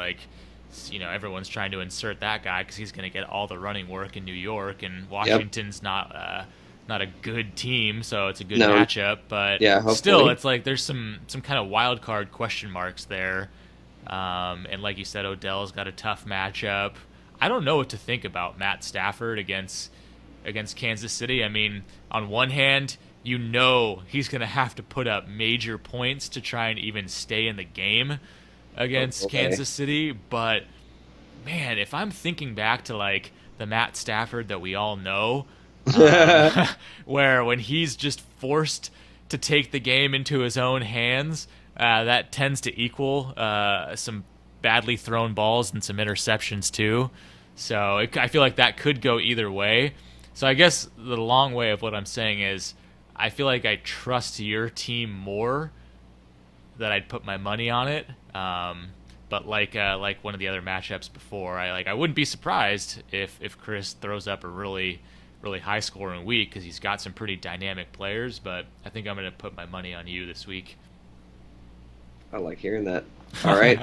Speaker 1: everyone's trying to insert that guy because he's going to get all the running work in New York, and Washington's not a good team, so it's a good matchup. But still, it's like there's some kind of wild card question marks there. And like you said, Odell's got a tough matchup. I don't know what to think about Matt Stafford against Kansas City. I mean, on one hand, he's going to have to put up major points to try and even stay in the game against Kansas City. But, man, if I'm thinking back to, the Matt Stafford that we all know, where when he's just forced to take the game into his own hands, that tends to equal some badly thrown balls and some interceptions too. So I feel like that could go either way. So I guess the long way of what I'm saying is I feel like I trust your team more, that I'd put my money on it. But like one of the other matchups before, I wouldn't be surprised if Chris throws up a really really high scoring week because he's got some pretty dynamic players. But I think I'm going to put my money on you this week.
Speaker 2: I like hearing that. All right.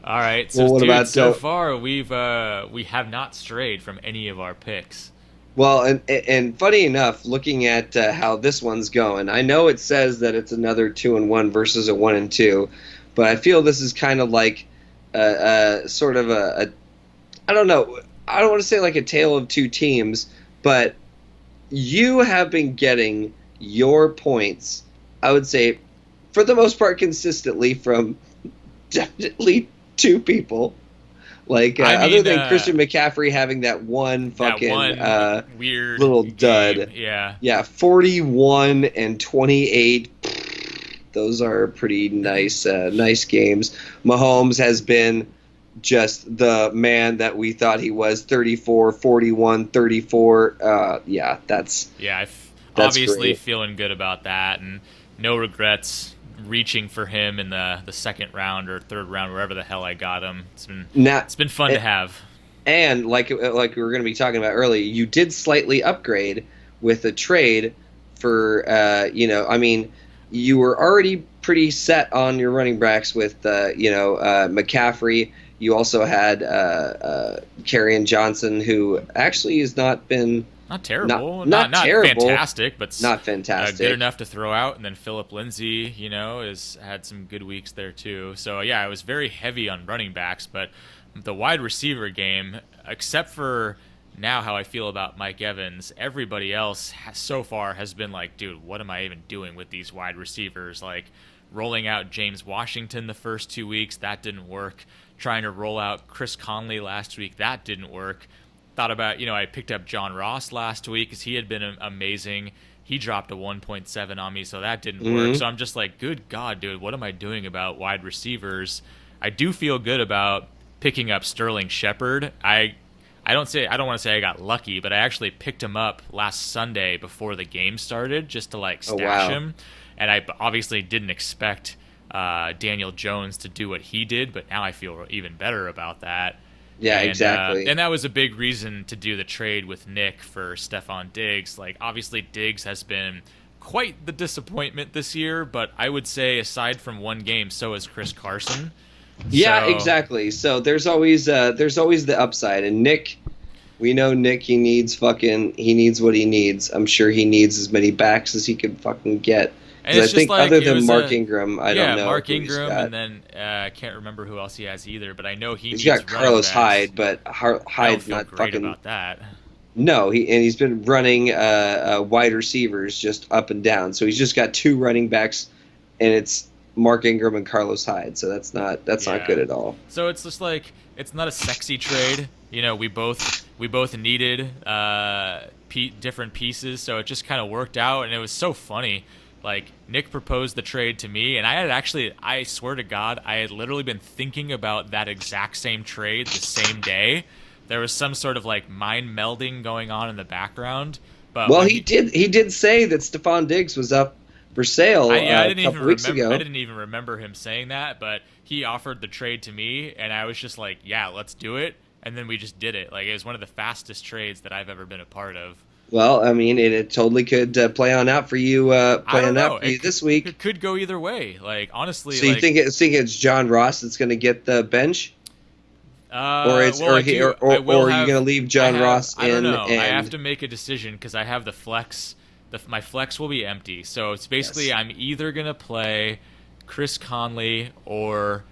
Speaker 1: All right. So, so far we have not strayed from any of our picks.
Speaker 2: Well, and funny enough, looking at how this one's going, I know it says that it's another 2-1 versus a 1-2, but I feel this is kind of like sort of a I don't know. I don't want to say like a tale of two teams, but you have been getting your points, I would say, for the most part, consistently from definitely two people. Other than Christian McCaffrey having that one fucking
Speaker 1: weird
Speaker 2: little dud.
Speaker 1: Yeah.
Speaker 2: Yeah, 41 and 28. Those are pretty nice games. Mahomes has been just the man that we thought he was. 34, 41, 34. That's
Speaker 1: obviously
Speaker 2: great.
Speaker 1: Feeling good about that. And no regrets reaching for him in the second round or third round, wherever the hell I got him.
Speaker 2: Now,
Speaker 1: it's been fun to have.
Speaker 2: And like we were going to be talking about earlier, you did slightly upgrade with a trade for I mean, you were already pretty set on your running backs with McCaffrey. You also had Kerryon Johnson, who actually has not been
Speaker 1: not terrible,
Speaker 2: not terrible,
Speaker 1: fantastic, but
Speaker 2: not fantastic,
Speaker 1: good enough to throw out. And then Philip Lindsay, has had some good weeks there too. So yeah, I was very heavy on running backs, but the wide receiver game, except for now how I feel about Mike Evans, everybody else so far has been like, dude, what am I even doing with these wide receivers? Like rolling out James Washington the first 2 weeks, that didn't work. Trying to roll out Chris Conley last week, that didn't work. Thought about, I picked up John Ross last week because he had been amazing. He dropped a 1.7 on me, so that didn't work. So I'm just like, good God, dude, what am I doing about wide receivers? I do feel good about picking up Sterling Shepard. I don't want to say I got lucky, but I actually picked him up last Sunday before the game started just to stash him. And I obviously didn't expect Daniel Jones to do what he did, but now I feel even better about that.
Speaker 2: Yeah, exactly.
Speaker 1: And that was a big reason to do the trade with Nick for Stephon Diggs. Like, obviously, Diggs has been quite the disappointment this year, but I would say aside from one game, so is Chris Carson.
Speaker 2: Yeah, exactly. So there's always the upside, and Nick, we know Nick. He needs what he needs. I'm sure he needs as many backs as he can fucking get. And I think other than Mark Ingram, I don't know. Yeah,
Speaker 1: Mark Ingram, and then I can't remember who else he has either. But I know he's
Speaker 2: got Carlos Hyde, but Hyde's
Speaker 1: not
Speaker 2: great
Speaker 1: fucking about that.
Speaker 2: No, he's been running wide receivers just up and down. So he's just got two running backs, and it's Mark Ingram and Carlos Hyde. So that's not good at all.
Speaker 1: So it's just like it's not a sexy trade. We both needed different pieces, so it just kind of worked out, and it was so funny. Like, Nick proposed the trade to me, and I swear to God, I had literally been thinking about that exact same trade the same day. There was some sort of mind melding going on in the background. But
Speaker 2: he did say that Stephon Diggs was up for sale a couple weeks ago.
Speaker 1: I didn't even remember him saying that, but he offered the trade to me, and I was just like, yeah, let's do it. And then we just did it. Like, it was one of the fastest trades that I've ever been a part of.
Speaker 2: Well, I mean, it totally could play on out for you. This week.
Speaker 1: It could go either way. Like, honestly.
Speaker 2: So you think it's John Ross that's going to get the bench, or are you going to leave John Ross in?
Speaker 1: I don't know. I have to make a decision because I have the flex. My flex will be empty. So it's basically I'm either going to play Chris Conley or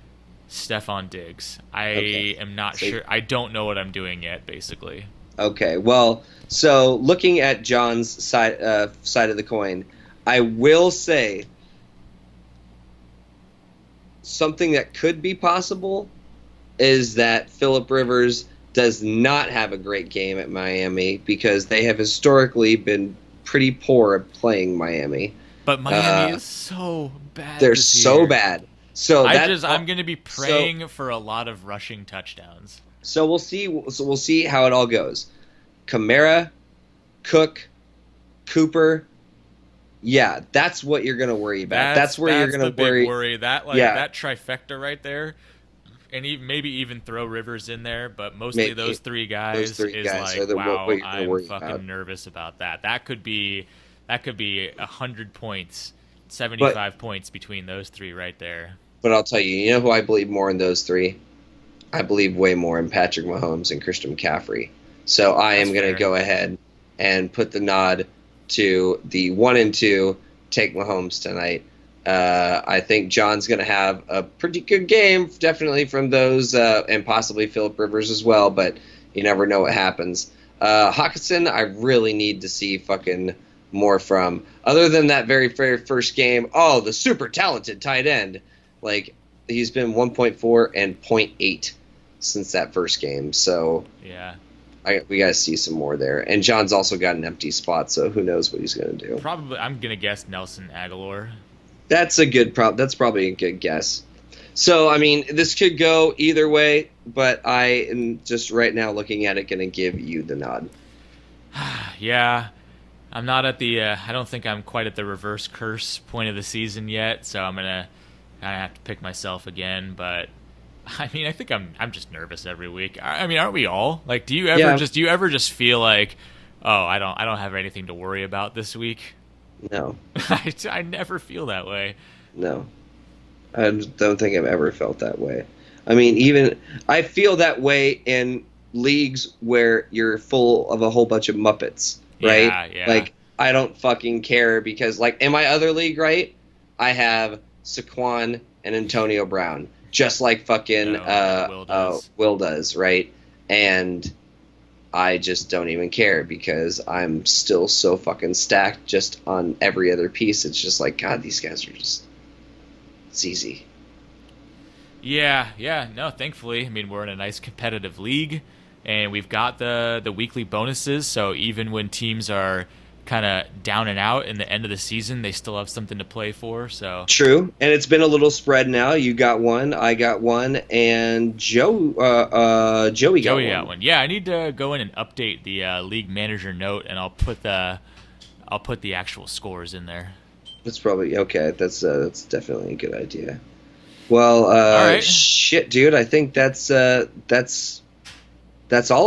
Speaker 1: Stephon Diggs. I am not sure. I don't know what I'm doing yet. Basically.
Speaker 2: Okay, well, so looking at John's side of the coin, I will say something that could be possible is that Phillip Rivers does not have a great game at Miami because they have historically been pretty poor at playing Miami.
Speaker 1: But Miami is so bad.
Speaker 2: They're so bad. So
Speaker 1: I'm going to be praying for a lot of rushing touchdowns.
Speaker 2: So we'll see. So we'll see how it all goes. Kamara, Cook, Cooper. Yeah, that's what you're going to worry about. That's where you're going to
Speaker 1: worry. That trifecta right there, and maybe even throw Rivers in there. But mostly those three guys I'm fucking nervous about that. That could be 100 points, 75 points between those three right there.
Speaker 2: But I'll tell you, you know who I believe more in those three? I believe way more in Patrick Mahomes and Christian McCaffrey. So I am going to go ahead and put the nod to the 1 and 2, take Mahomes tonight. I think John's going to have a pretty good game, definitely from those, and possibly Phillip Rivers as well, but you never know what happens. Hawkinson, I really need to see fucking more from. Other than that very, very first game, the super talented tight end. Like, he's been 1.4 and 0.8 since that first game. So
Speaker 1: yeah,
Speaker 2: we got to see some more there. And John's also got an empty spot, so who knows what he's going to do.
Speaker 1: Probably, I'm going to guess Nelson Aguilar.
Speaker 2: That's a good That's probably a good guess. So, I mean, this could go either way, but I am just right now looking at it going to give you the nod.
Speaker 1: Yeah. I'm not at the. I don't think I'm quite at the reverse curse point of the season yet, so I'm gonna kind of have to pick myself again. But I mean, I think I'm just nervous every week. I mean, aren't we all? Like,
Speaker 2: Yeah,
Speaker 1: do you ever just feel like, oh, I don't have anything to worry about this week?
Speaker 2: no,
Speaker 1: I never feel that way.
Speaker 2: no. I don't think I've ever felt that way. I mean, even I feel that way in leagues where you're full of a whole bunch of Muppets, right?
Speaker 1: Yeah, yeah.
Speaker 2: Like, I don't fucking care because, like, in my other league, right, I have Saquon and Antonio Brown, just like fucking Will does, right? And I just don't even care because I'm still so fucking stacked just on every other piece. It's just like, God, these guys are just, it's easy.
Speaker 1: Yeah, yeah. No, thankfully, I mean, we're in a nice competitive league, and we've got the weekly bonuses. So even when teams are kind of down and out in the end of the season, they still have something to play for. So
Speaker 2: True, and it's been a little spread now. You got one, I got one, and Joey
Speaker 1: got one. Yeah, I need to go in and update the league manager note, and I'll put the actual scores in there.
Speaker 2: That's probably okay. That's definitely a good idea. Well,
Speaker 1: All right.
Speaker 2: shit, dude. I think that's all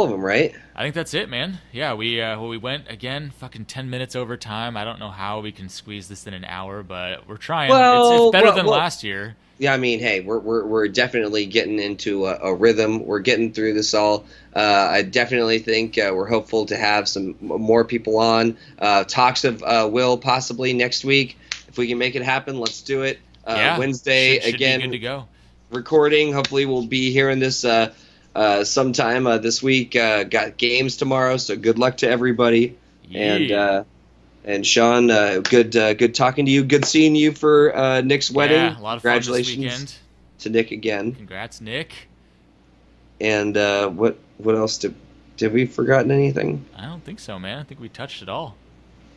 Speaker 2: of them, right?
Speaker 1: I think that's it, man. Yeah, we went again, fucking 10 minutes over time. I don't know how we can squeeze this in an hour, but we're trying. It's better than last year.
Speaker 2: Yeah, I mean, hey, we're definitely getting into a rhythm. We're getting through this all. I definitely think we're hopeful to have some more people on. Talks of Will possibly next week if we can make it happen. Let's do it.
Speaker 1: Yeah,
Speaker 2: Wednesday
Speaker 1: should
Speaker 2: again.
Speaker 1: Be good to go.
Speaker 2: Recording. Hopefully, we'll be hearing this sometime this week. Got games tomorrow, so good luck to everybody.
Speaker 1: Yeah.
Speaker 2: And Sean, good talking to you. Good seeing you for Nick's wedding.
Speaker 1: Yeah, a lot of
Speaker 2: Congratulations
Speaker 1: fun this weekend.
Speaker 2: to Nick again.
Speaker 1: Congrats, Nick.
Speaker 2: And what else did we forgotten anything?
Speaker 1: I don't think so, man. I think we touched it all.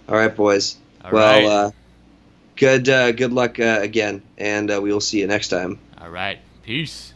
Speaker 2: All right, boys.
Speaker 1: All right.
Speaker 2: Good luck again, and we will see you next time.
Speaker 1: All right. Peace.